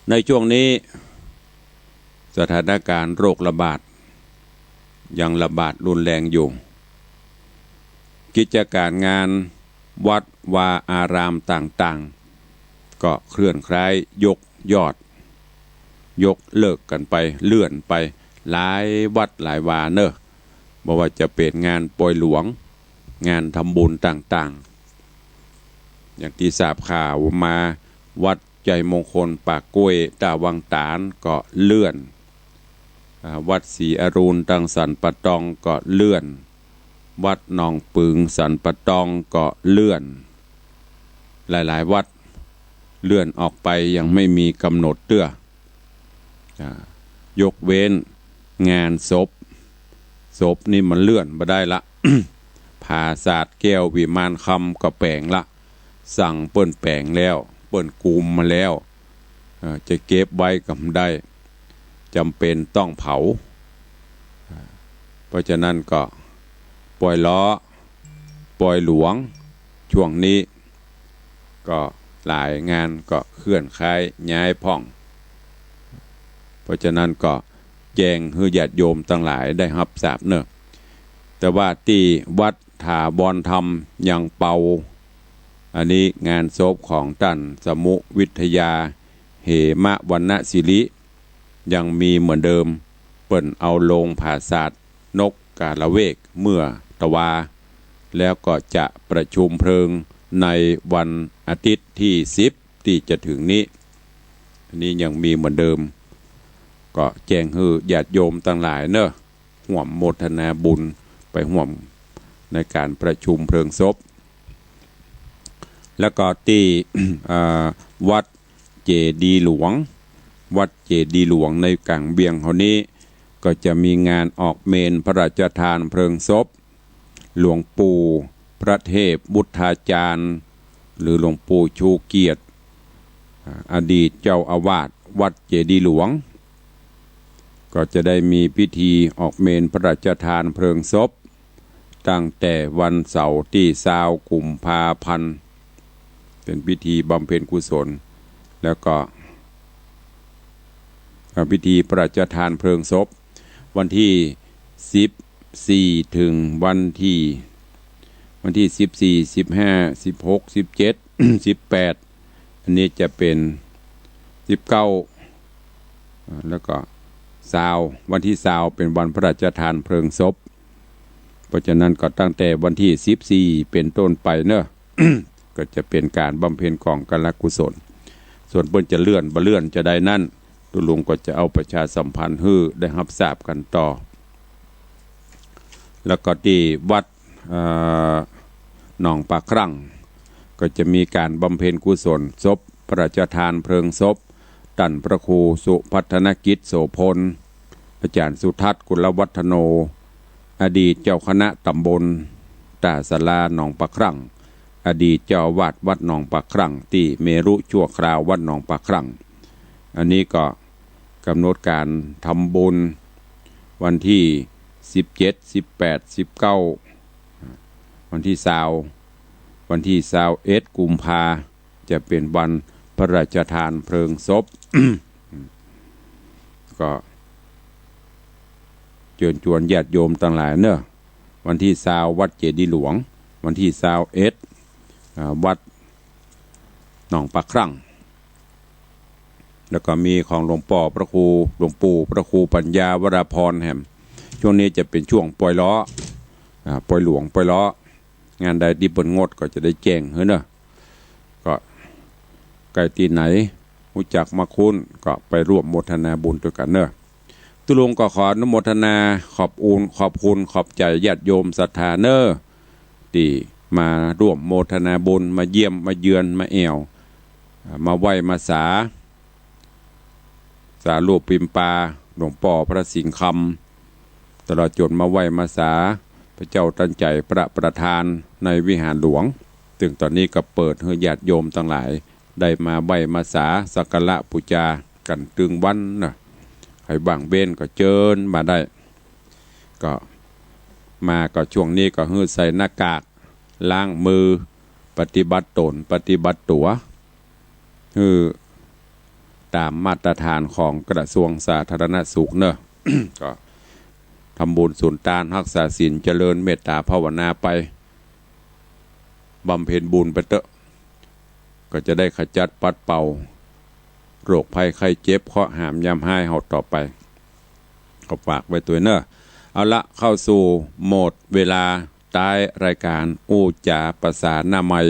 ในช่วงนี้สถานการณ์โรคระบาดยังระบาดรุนแรงอยู่กิจการงานวัดวาอารามต่างๆก็เคลื่อนคล้ายยกยอดยกเลิกกันไปเลื่อนไปหลายวัดหลายวาเนอะบ่ว่าจะเป็นงานปล่อยหลวงงานทำบุญต่างๆอย่างที่ทราบข่าวมาวัดใจมงคลปากกล้วยตาวังตานก็เลื่อนวัดศรีอรุณตังสันปะตองก็เลื่อนวัดหนองปึงสันปะตองก็เลื่อนหลายๆวัดเลื่อนออกไปยังไม่มีกำหนดเตื้อยกเว้นงานศพนี่มันเลื่อนมาได้ละ ผาศาสตร์แก้ววิมานคำก็แปลงละสั่งเปิ้นแปลงแล้วเปิ้นกุมมาแล้วจะเก็บไว้ก็ไม่ได้จำเป็นต้องเผาเพราะฉะนั้นก็ปล่อยล้อปล่อยหลวงช่วงนี้ก็หลายงานก็เคลื่อนย้ายย้ายพ่องเพราะฉะนั้นก็แจ้งให้ญาติโยมทั้งหลายได้รับทราบเนอะแต่ว่าที่วัดถาบอนธรรมยังเป่าอันนี้งานศพของท่านสมุวิทยาเหมะวรรณศิริยังมีเหมือนเดิมเปิ่นเอาลงผาศาสตร์นกกาละเวกเมื่อตะวาแล้วก็จะประชุมเพลิงในวันอาทิตย์ที่10ที่จะถึงนี้อันนี้ยังมีเหมือนเดิมก็แจ้งให้ญาติโยมทั้งหลายเนอะห่วมโมทนาบุญไปห่วมในการประชุมเพลิงศพแล้วก็ที่ วัดเจดีหลวงวัดเจดีหลวงในกลางเบียงเขานี้ก็จะมีงานออกเมนพระราชทานเพลิงศพหลวงปู่พระเทพบุทธาจารย์หรือหลวงปู่ชูเกียรติอดีตเจ้าอาวาสวัดเจดีหลวงก็จะได้มีพิธีออกเมนพระราชทานเพลิงศพตั้งแต่วันเสาร์ที่20 กุมภาพันธ์เป็นพิธีบำเพ็ญกุศลแล้วก็พิธีพระราชทานเพลิงศพวันที่14ถึงวันที่14 15 16 17 18อันนี้จะเป็น19แล้วก็วันที่20เป็นวันพระราชทานเพลิงศพเพราะฉะนั้นก็ตั้งแต่วันที่14เป็นต้นไปเนอะ ก็จะเป็นการบำเพ็ญของกลกุศลส่วนเพิ่นจะเลื่อนบ่เลื่อนจะได้นั่นตุลุงก็จะเอาประชาสัมพันธ์ให้ได้รับทราบกันต่อแล้วก็ที่วัดหนองปลาครั่งก็จะมีการบำเพ็ญกุศลศพพระราชทานเพลิงศพท่านพระครูสุพัฒนกิจโสพลอาจารย์สุทัศน์กุลวัฒโนอดีตเจ้าคณะตำบลตาสลาหนองปลาครั่งอดีตเจ้าอาวาสวัดหนองปลาครั่งที่เมรุชั่วคราววัดหนองปลาครั่งอันนี้ก็กำหนดการทำบุญวันที่17 18 19วันที่21 กุมภาจะเป็นวันพระราชทานเพลิงศพ ก็เชิญชวนญาติโยมทั้งหลายเนอะวันที่20วัดเจดีหลวงวันที่21วัดหนองปลาครั่ง แล้วก็มีของหลวงพ่อพระครูหลวงปู่พระครูปัญญาวราพรแห่มช่วงนี้จะเป็นช่วงปล่อยล้อปล่อยหลวงปล่อยล้องานใดที่เปิดงดก็จะได้แจ้งเฮ้ยเนอะก็ไกลตีไหนรู้จักมาคุ้นก็ไปร่วมโมทนาบุญด้วยกันเนอะตุลุงก็ขออนุโมทนาขอบคุณขอบใจญาติโยมศรัทธาเนอะที่มาร่วมโมทนาบุญมาเยี่ยมมาเยือนมาแอวมาไหว้มาสารูปปิมปาหลวงพ่อพระสิงห์คำตลอดจนมาไหว้มาสาพระเจ้าตั้งใจพระประธานในวิหารหลวงถึงตอนนี้ก็เปิดให้ญาติโยมทั้งหลายได้มาไหว้มาสาสักการะบูชากันตึงวันนะใครบางเบนก็เจิญมาได้ก็มาก็ช่วงนี้ก็ฮือใส่หน้ากากล้างมือปฏิบัติตนปฏิบัติตัวคือตามมาตรฐานของกระทรวงสาธารณสุขเนอะ ก็ทำบุญสุนทานรักษาศีลเจริญเมตตาภาวนาไปบำเพ็ญบุญไปเถอะก็จะได้ขจัดปัดเป่าโรคภัยไข้เจ็บเคราะห์หามยามให้เฮาต่อไปก็ฝากไว้ตัวเนอะเอาละเข้าสู่โหมดเวลาท้ายรายการอู้จ่าภาษาหน้าใหม่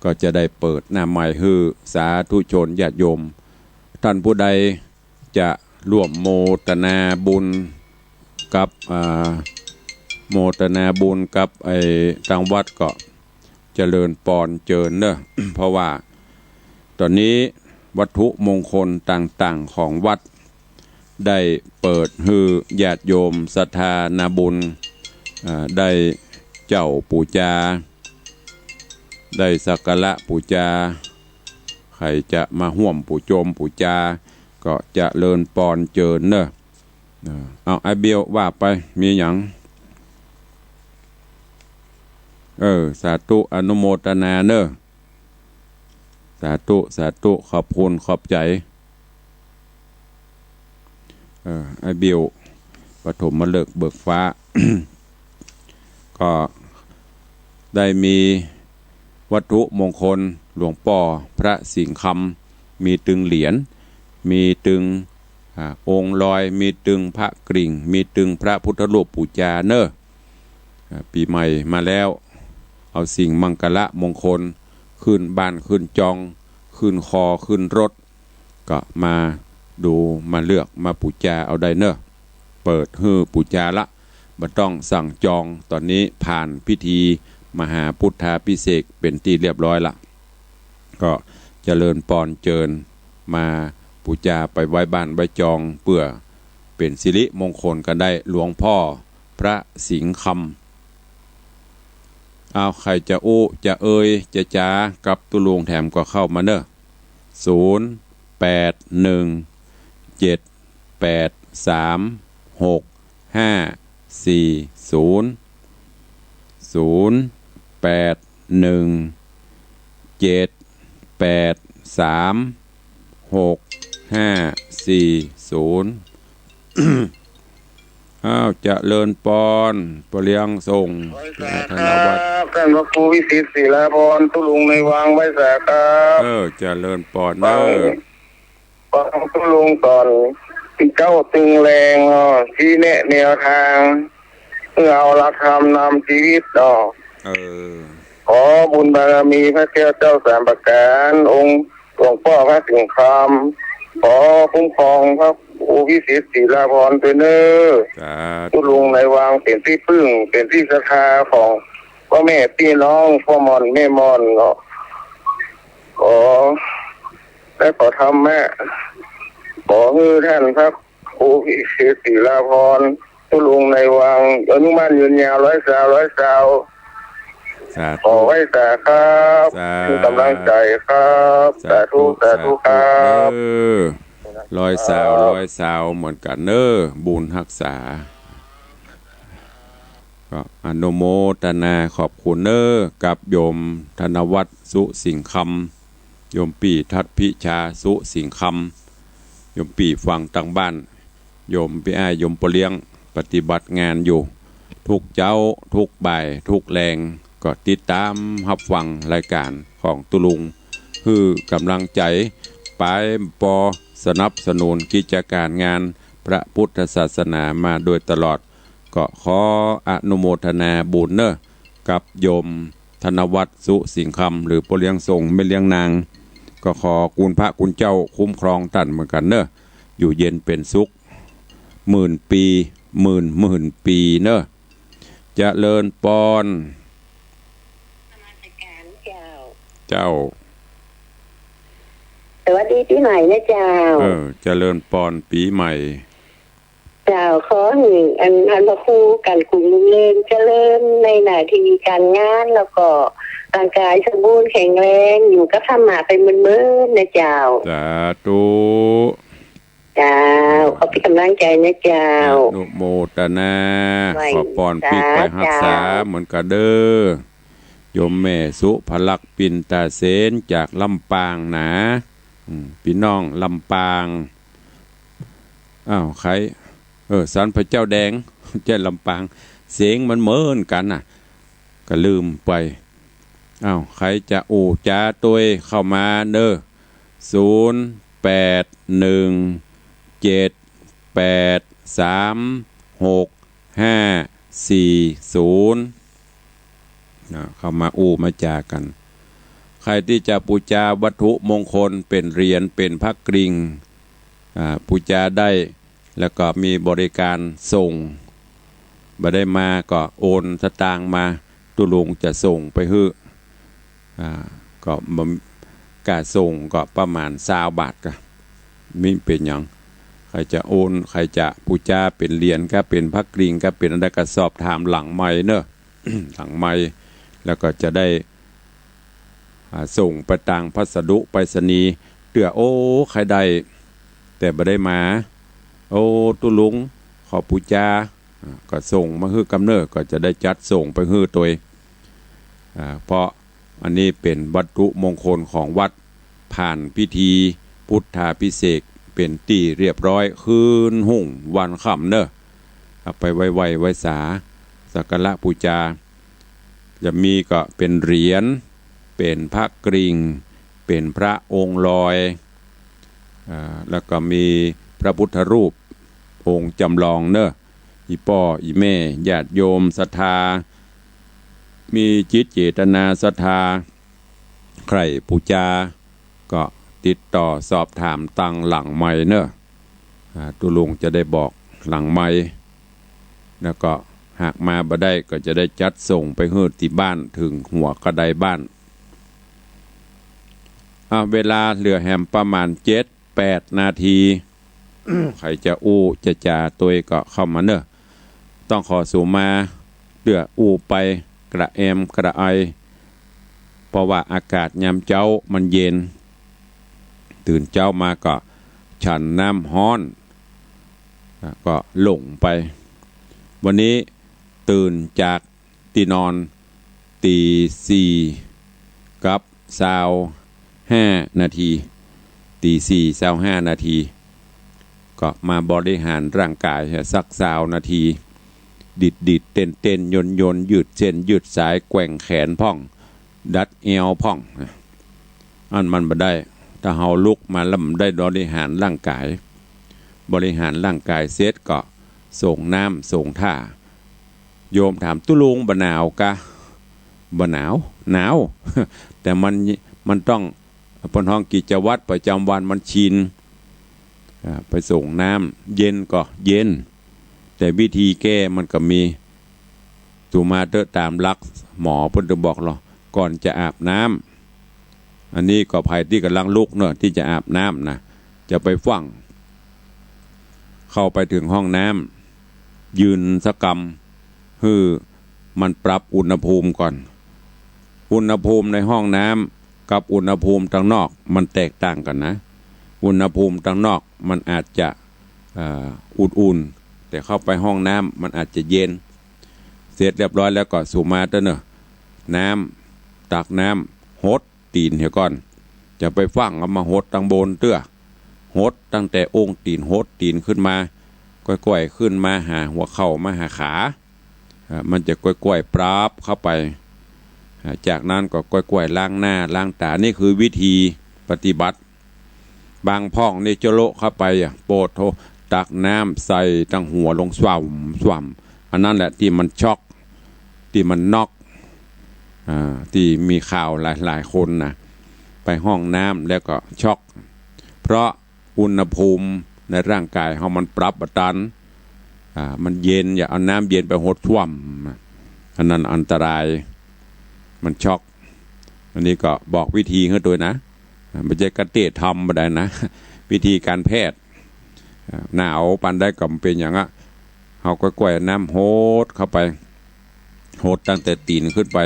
ก็จะได้เปิดหน้าใหม่ฮือสาธุชนญาติโยมท่านผู้ใดจะร่วมโมทนาบุญกับโมทนาบุญกับทางวัดก็เจริญปอนเจิญเนอะ เพราะว่าตอนนี้วัตถุมงคลต่างๆของวัดได้เปิดฮือญาติโยมศรัทธานาบุญได้เจ้าปูจาได้สักการะปูจาใครจะมาห่วมปูโจมปูจาก็จะเลินปอนเจิญเนอะเอาไอเบียวว่าไปมีอย่างสาธุอนุโมทนาเนอะสาธุขอบคุณขอบใจไอเบียวปฐมฤกษ์เบิกฟ้า ก็ได้มีวัตถุมงคลหลวงพ่อพระสิงห์คำมีตึงเหรียญมีตึงองค์ลอยมีตึงพระกริ่งมีตึงพระพุทธรูปปูจาเนอะปีใหม่มาแล้วเอาสิ่งมังกละมงคลขึ้นบ้านขึ้นจองขึ้นคอขึ้นรถก็มาดูมาเลือกมาปูจาเอาได้เนอะเปิดฮือปูจาละบ่ต้องสั่งจองตอนนี้ผ่านพิธีมหาพุทธาภิเษกเป็นที่เรียบร้อยละก็เจริญปอนเจิญมาปูจาไปไว้บ้านไว้จองเพื่อเป็นสิริมงคลกันได้หลวงพ่อพระสิงห์คำเอาใครจะอู้จะจะจ้ากับตุลุงแถมก็เข้ามาเนอะอ้าวจะเลินปอนปเลียงส่งธนวัฒน์ท่านพระครูวิสิตศิลาพรตุลุงในวังไว้สาครับจะเลินปอนเนอะฟังตุลุงก่อนที่เก้าตึงแรงชี้แนะแนวทางเพื่อเอาหลักธรรมนำชีวิตขอบุญบารมีพระเจ้าสามประการองค์หลวงพ่อพระสิงห์คำขอคุ้มครองพระครูวิสิตศิลาพรเนอตุลุงในวังเป็นที่พึ่งเป็นที่ศรัทธาของพ่อแม่พี่น้องพ่อมอนแม่มอนขอและขอทำแม่ขอให้ท่านพระครูวิสิตศิลาพรตุลุงในวังอนุมั่นยืนยาวร้อยสาวขอไว้สาครับคือกำลังใจครับสาธุครับร้อยสาวเหมือนกันเนอบุญรักษาก็อนุโมทนาขอบคุณเนอกับโยมธนวัฒน์สุสิงห์คำโยมปี่ทัดพิชาสุสิงห์คำโยมปี่ฟังตั้งบ้านโยมพี่อ้ายโยมปเลี้ยงปฏิบัติงานอยู่ทุกเจ้าทุกบ่ายทุกแรงก็ติดตามรับฟังรายการของตุลุงคือกำลังใจไปปอ สนับสนุนกิจการงานพระพุทธศาสนามาโดยตลอดก็ขออนุโมทนาบุญเนอะกับโยมธนวัฒน์สุสิงคำหรือพ่อเลี้ยงส่งไม่เลี้ยงนางก็ขอคุณพระคุณเจ้าคุ้มครองท่านเหมือนกันเนอะอยู่เย็นเป็นสุขหมื่นปีหมื่นปีเนอะเจริญปอนเจ้าสวัสดีปีใหม่นะเจ้าเจริญปอนปีใหม่เจ้าขอให้อันพระครูกันกลุ่มลุงเล่นเจริญในหน้าที่การงานแล้วก็ร่างกายสมบูรณ์แข็งแรงอยู่กับธรรมะไปเหมือนๆนะเจ้าสาธุเจ้าขอเป็นกำลังใจนะเจ้าอนุโมทนาขอปอนปีไปรักษาเหมือนกันเด้อโยมแม่สุภลักษณ์ปินตาเสนจากลำปางนะพี่น้องลำปางใครสันพระเจ้าแดงเจ้าลำปางเสียงมันเหมือนกันน่ะก็ลืมไปใครจะจ้าตัวเข้ามาเด้อ0817836540เข้ามามาจากันใครที่จะปูจาวัตถุมงคลเป็นเหรียญเป็นพระกริ่งปูจาได้แล้วก็มีบริการส่งบ่ได้มาก็โอนสตางค์มาตุลุงจะส่งไปฮื้อก็กาส่งก็ประมาณ20 บาทก็มีเป็นอย่างใครจะโอนใครจะปูจาเป็นเหรียญก็เป็นพระกริ่งก็เป็นอะไรก็สอบถามหลังไมค์เนอะ หลังไมค์แล้วก็จะได้ส่งไปทางพัสดุไปรษณีย์เตือใครได้แต่บ่ได้มาตุลุงขอปูจาก็ส่งมาฮื้อกำเนิดก็จะได้จัดส่งไปฮื้อตัวเพราะอันนี้เป็นวัตถุมงคลของวัดผ่านพิธีพุทธาภิเษกเป็นตีเรียบร้อยคืนหุ่งวันค่ำเนอะเอาไปไว้สาสักการะปูจาจะมีก็เป็นเหรียญเป็นพระกริ่งเป็นพระองค์ลอยแล้วก็มีพระพุทธรูปองค์จำลองเนอะอีพ่ออีแม่ญาติโยมศรัทธามีจิตเจตนาศรัทธาใครปูจาก็ติดต่อสอบถามตังหลังไมค์เนอะตุลุงจะได้บอกหลังไมค์แล้วก็หากมาบ่ได้ก็จะได้จัดส่งไปฮื้อที่บ้านถึงหัวกระไดบ้านเวลาเหลือแหมประมาณ7-8 นาที ใครจะจะจ่าตัวก็เข้ามาเนอะต้องขอสู่มาเหลือไปกระแอมกระไอเพราะว่าอากาศยามเจ้ามันเย็นตื่นเจ้ามาก็ฉันน้ำฮ้อนก็หลงไปวันนี้ตื่นจากที่นอนตี4กับ25 นาทีตี4:25 นาทีก็มาบริหารร่างกายสัก20 นาทีดิดเต้นยนยืดเส้นยืดสายแกว่งแขนพ่องดัดเอวพ่องอันมันบ่ได้ถ้าเฮาลุกมาแล้วได้บริหารร่างกายเสร็จก็ส่งน้ำส่งท่าโยมถามตุลุงบ่หนาวกะบ่หนาว แต่มันต้องพนห้องกิจวัตรประจำวันมันชินไปส่งน้ำเย็นก็เย็นแต่วิธีแก้มันก็มีสุมาเตอตามหลักหมอเพิ่นจะบอกเราก่อนจะอาบน้ำอันนี้ก็ภัยที่กำลังลุกเนอะที่จะอาบน้ำนะจะไปฟังเข้าไปถึงห้องน้ำยืนสักกำมันปรับอุณหภูมิก่อนอุณหภูมิในห้องน้ำกับอุณหภูมิทางนอกมันแตกต่างกันนะอุณหภูมิทางนอกมันอาจจะอุ่นแต่เข้าไปห้องน้ำมันอาจจะเย็นเสร็จเรียบร้อยแล้วก็สูมาเตอเนอะน้ำตักน้ำหดตีนเหี่ยก่อนจะไปฟังเอามาหดตั้งบนเตื้อหดตั้งแต่องค์ตีนหดตีนขึ้นมาก้อยๆขึ้นมาหาหัวเข่ามาหาขามันจะก้อยๆปราบเข้าไปจากนั้นก็ก้อยๆล้างหน้าล้างตานี่คือวิธีปฏิบัติ บางพ่องนี่จะโละเข้าไปโปดโทตักน้ำใส่ตั้งหัวลงสว่ำอันนั้นแหละที่มันช็อกที่มันน็อกที่มีข่าวหลายคนนะไปห้องน้ำแล้วก็ช็อกเพราะอุณหภูมิในร่างกายเขามันปรับบัตันมันเย็นอย่าเอาน้ำเย็นไปหดท่วมอันนั้นอันตรายมันช็อกอันนี้ก็บอกวิธีให้ตัวนะไม่ใช่กระเตะทำมาได้นะวิธีการแพทย์หนาวปันได้ก็เป็นอย่างอ่ะเขาก็แกว่น้ำโหดเข้าไปโหดตั้งแต่ตีนขึ้นไป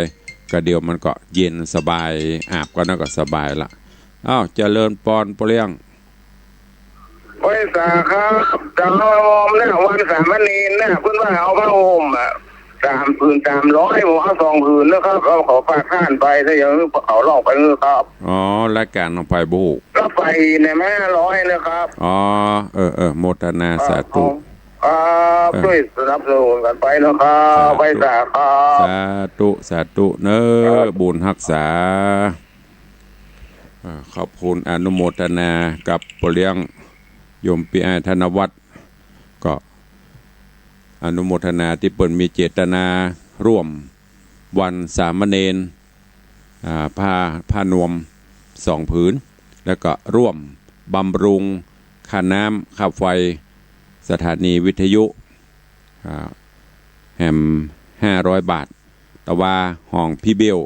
ก็เดียวมันก็เย็นสบายอาบก็น่าก็สบายละอ้าวเจริญปอนเปรี้ยงไว้สาครับจำเอาอมเนี่ยวันสามวันนี้เนี่ยเพื่อนว่าเอาผ้าห่ม3 ผืน 300ผมเอา2 ผืนนะครับเอาขอฝากท่านไปถ้าอย่างนี้เขาลองไปเลยครับอ๋อรายการลองไปบุกก็ไปเนี่ยแม่100นะครับอ๋อโมทนาสาธุช่วยสนับสนุนกันไปนะครับไปสาครับสาธุเนอบุญรักษาขอบคุณอนุโมทนากับปเลี้ยงโยมปีไอธนวัฒน์ก็อนุโมทนาที่เปิ่นมีเจตนาร่วมวันสามเณรผ้านวม2 ผืนแล้วก็ร่วมบำรุงค่าน้ำค่าไฟสถานีวิทยุแฮม500 บาทแต่ว่าห้องพี่เบล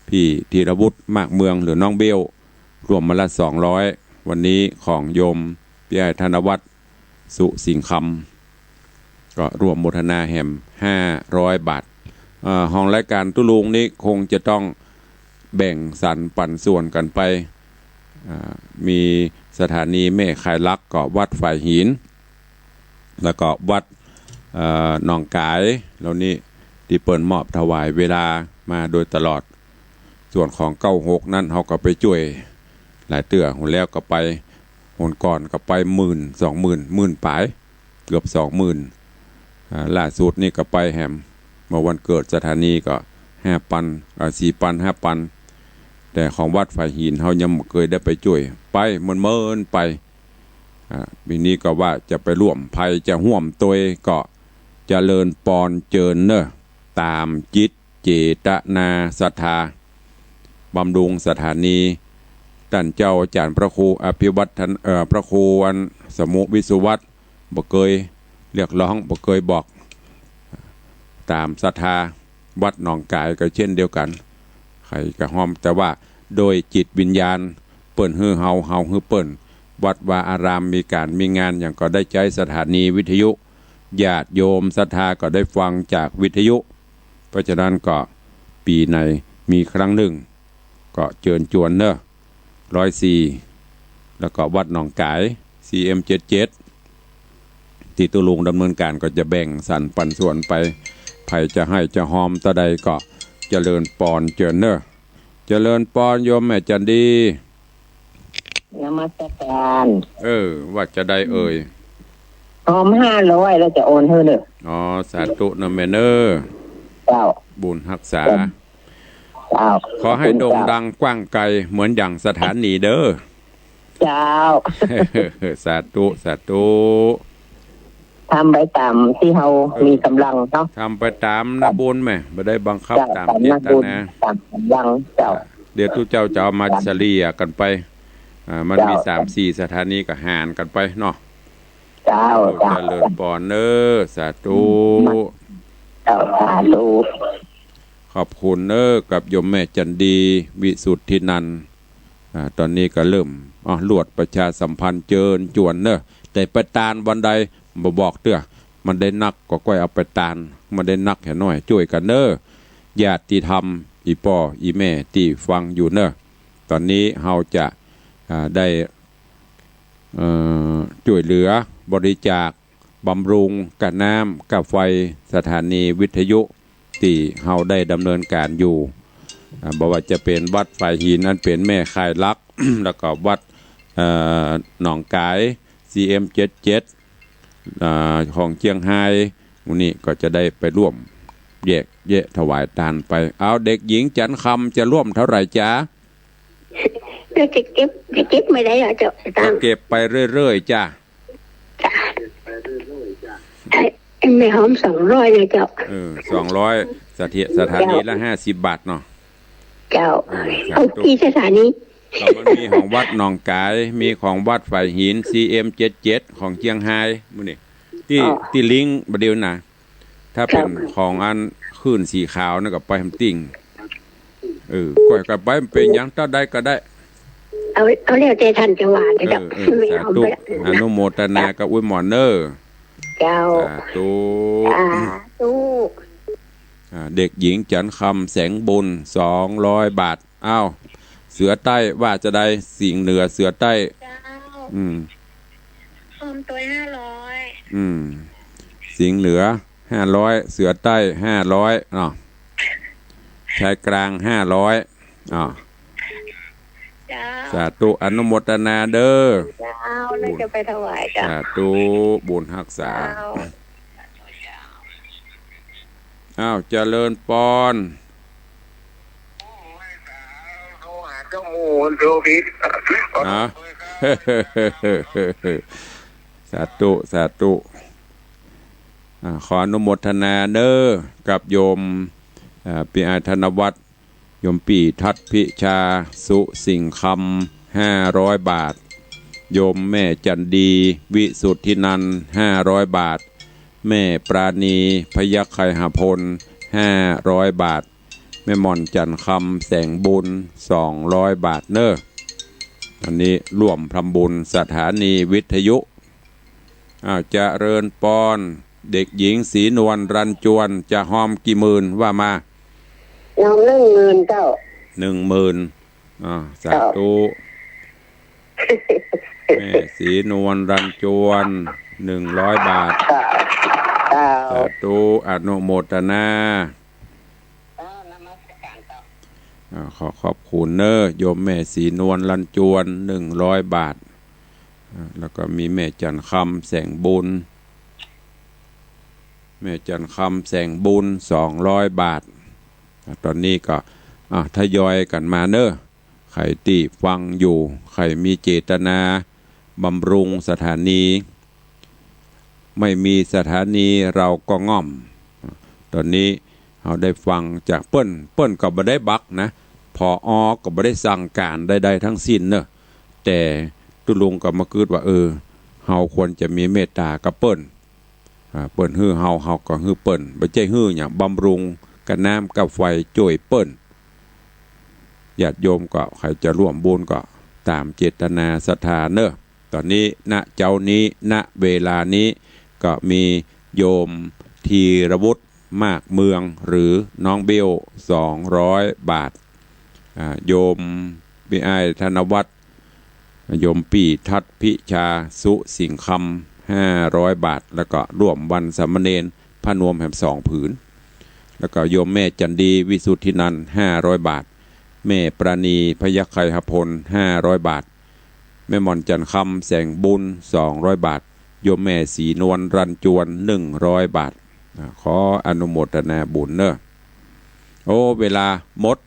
พี่ธีรวุฒิมากเมืองหรือน้องเบลรวมมาละ200วันนี้ของโยมพี่ไอธนวัฒน์สุสิงคำก็รวมโมทนาแฮม500 บาทห้องรายการตุลุงนี้คงจะต้องแบ่งสรรปันส่วนกันไปมีสถานีแม่ขายลักก็วัดฝ่ายหินแล้วก็วัดหนองกายเหล่านี้ที่เปิดมอบถวายเวลามาโดยตลอดส่วนของ96นั้นเขาก็ไปช่วยหลายเตื้อหนแล้วก็ไปหนก่อนก็ไป10,000 ปลายเกือบ 20,000ล่าสุดนี่ก็ไปแฮมเมื่อวันเกิดสถานีก็5 ปัน4 ปัน 5 ปันแต่ของวัดฝ่ายหินเขายังเคยได้ไปช่วยไปเมินไปปีนี้ก็ว่าจะไปร่วมภัยจะห่วมตัวก็เจริญปอนเจิญเนอะตามจิตเจตนาศรัทธาบำรุงสถานีท่านเจ้าอาจารย์พระครูอภิวัตรพระครูวันสมุวิสุวัตรบ่เคยเรียกร้องบ่เคยบอกตามศรัทธาวัดหนองกายก็เช่นเดียวกันใครก็ห้อมแต่ว่าโดยจิตวิญญาณเปิ้นฮือเฮาฮือเปิ้นวัดวาอารามมีการมีงานอย่างก็ได้ใช้สถานีวิทยุญาติโยมศรัทธาก็ได้ฟังจากวิทยุเพราะฉะนั้นก็ปีในมีครั้งหนึ่งก็เชิญชวนเนอะ104แล้วก็วัดหนองกาย CM77 ที่ตุลุงดำเนินการก็จะแบ่งสรรปันส่วนไปไผจะให้จะหอมตะใดก็เจริญปอนเจิญเนอะเจริญปอนโยมแม่จันดีนมัสการว่าจะได้หอม500แล้วจะโอนให้เด้อสาธุนะแม่เนอเจ้าบุญรักษาขอให้โด่งดังกว้างไกลเหมือนอย่างสถานีเด้อเจ้าสาธุทำไปตามที่เฮามีกำลังเนาะทำไปตามนะบุญแม่ไม่ได้บังคับตามเจตนาตามกำลังเจ้าเดี๋ยวทุกเจ้าจะเอามาเฉลี่ยกันไปมันมี 3-4 สถานีก็หารกันไปเนาะเจ้าเจริญปอนเนอสาธุเจ้าสาธุขอบคุณเนอกับโยมแม่จันดีวิสุทธินันท์ตอนนี้ก็เริ่มลวดประชาสัมพันธ์เจิญจวนเนอแต่ไปตานวันใดบ่บอกเตื้อมันได้นักก็ก้อยเอาไปตานมันได้นักแค่น้อยช่วยกันเนอญาติธรรมอีพ่ออีแม่ที่ฟังอยู่เนอตอนนี้เฮาจะได้ช่วยเหลือบริจาคบำรุงกับน้ำกับไฟสถานีวิทยุที่เฮาได้ดำเนินการอยู่บอกว่าจะเป็นวัดฝ่ายหินนั้นเป็นแม่ค่ายลัก แล้วก็วัดหนองกาย CM77 ของเชียงไฮ้วันนี้ก็จะได้ไปร่วมแยกถวายทานไปเอาเด็กหญิงจันคำจะร่วมเท่าไหร่จ๊ะ แล้วจะเก็บไม่ได้เหรอเจ้าตัง เก็บไปเรื่อยๆจ้า จ้ะไอ้แม่หอม200เลยเจ้า200สถานีละ50 บาทเนาะเจ้าเอากี่สถานีก็มันมีของวัดหนองกายมีของวัดฝ่ายหิน CM77 ของเชียงไฮ้มื้อนี้ที่ลิงก์บ่เดียวน่ะถ้าเป็นของอันคลื่นสีขาวนั่นก็ไปทำติ่งก้อยก็ไปเป็นหยังถ้าได้ก็ได้เอาแล้วแต่ท่านจะว่าเด้อสาธุอนุโมทนากับอุ้ยหมอนเนอร์เจ้าสาธุเด็กหญิงจันคำแสงบุญ200 บาทอ้าวเสือใต้ว่าจะได้สิ่งเหนือเสือใต้พร้อมตัว500สิงเหนือ500เสือใต้500เนาะชายกลาง500สาธุอนุโมทนาเด้อแล้วจะไปถวายจ้ะสาธุบุญรักษาเจริญปอนเจ้าหมูโรพิษสาธุขออนุโมทนาเด้อกับโยมปีอาธนวัฒน์โยมปีทัศพิชาสุสิงคำ500 บาทโยมแม่จันดีวิสุทธินันท์500 บาทแม่ปราณีพยัคฆ์ไคหพล500 บาทแม่ม่อนจันคำแสงบุญ200 บาทเนอะอันนี้ร่วมทำบุญสถานีวิทยุเจริญปอนเด็กหญิงศรีนวลรันจวนจะหอมกี่หมื่นว่ามาน้อง10,000เจ้า10,000สาธุแม่ศรีนวลรันจวน100 บาทสาธุอนุโมทนาขอบคุณเนอะโยมแม่ศรีนวลรันจวน100 บาทแล้วก็มีแม่จันคำแสงบุญแม่จันคำแสงบุญ200 บาทตอนนี้ก็ทยอยกันมาเนอะใครที่ฟังอยู่ใครมีเจตนาบำรุงสถานีไม่มีสถานีเราก็ง่อมตอนนี้เราได้ฟังจากเปิ้นก็บ่ได้บักนะพอก็บ่ได้สั่งการใดๆทั้งสิ้นเนอะแต่ตุลุงก็มาคิดว่าเฮาควรจะมีเมตตากับเปิ้นฮื้อเฮาก็ฮื้อเปิ้นบ่ใช่ฮื้อหยังบำรุงกับน้ำกับไฟจ่วยเปิ้นญาติโยมก็ใครจะร่วมบุญก็ตามเจตนาศรัทธาเนอะตอนนี้ณเจ้านี้ณเวลานี้ก็มีโยมธีรวุฒิมากเมืองหรือน้องเบล200 บาทโยมปีไอธนวัฒน์โยมปีทัศพิชาสุสิงคำ500 บาทแล้วก็ร่วมวันสามเณรพระนวมแห่ง2 ผืนแล้วก็โยมแม่จันดีวิสุทธินันท์500 บาทแม่ปราณีพยัคฆ์ไคหพล500 บาทแม่ม่อนจันคำแสงบุญ200 บาทโยมแม่ศรีนวลรันจวน100 บาทขออนุโมทนาบุญเนอะเวลาหมด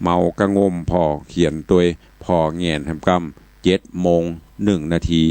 เมากระงมพอเขียนตัวพอแงนทำกรรม7:01 นาที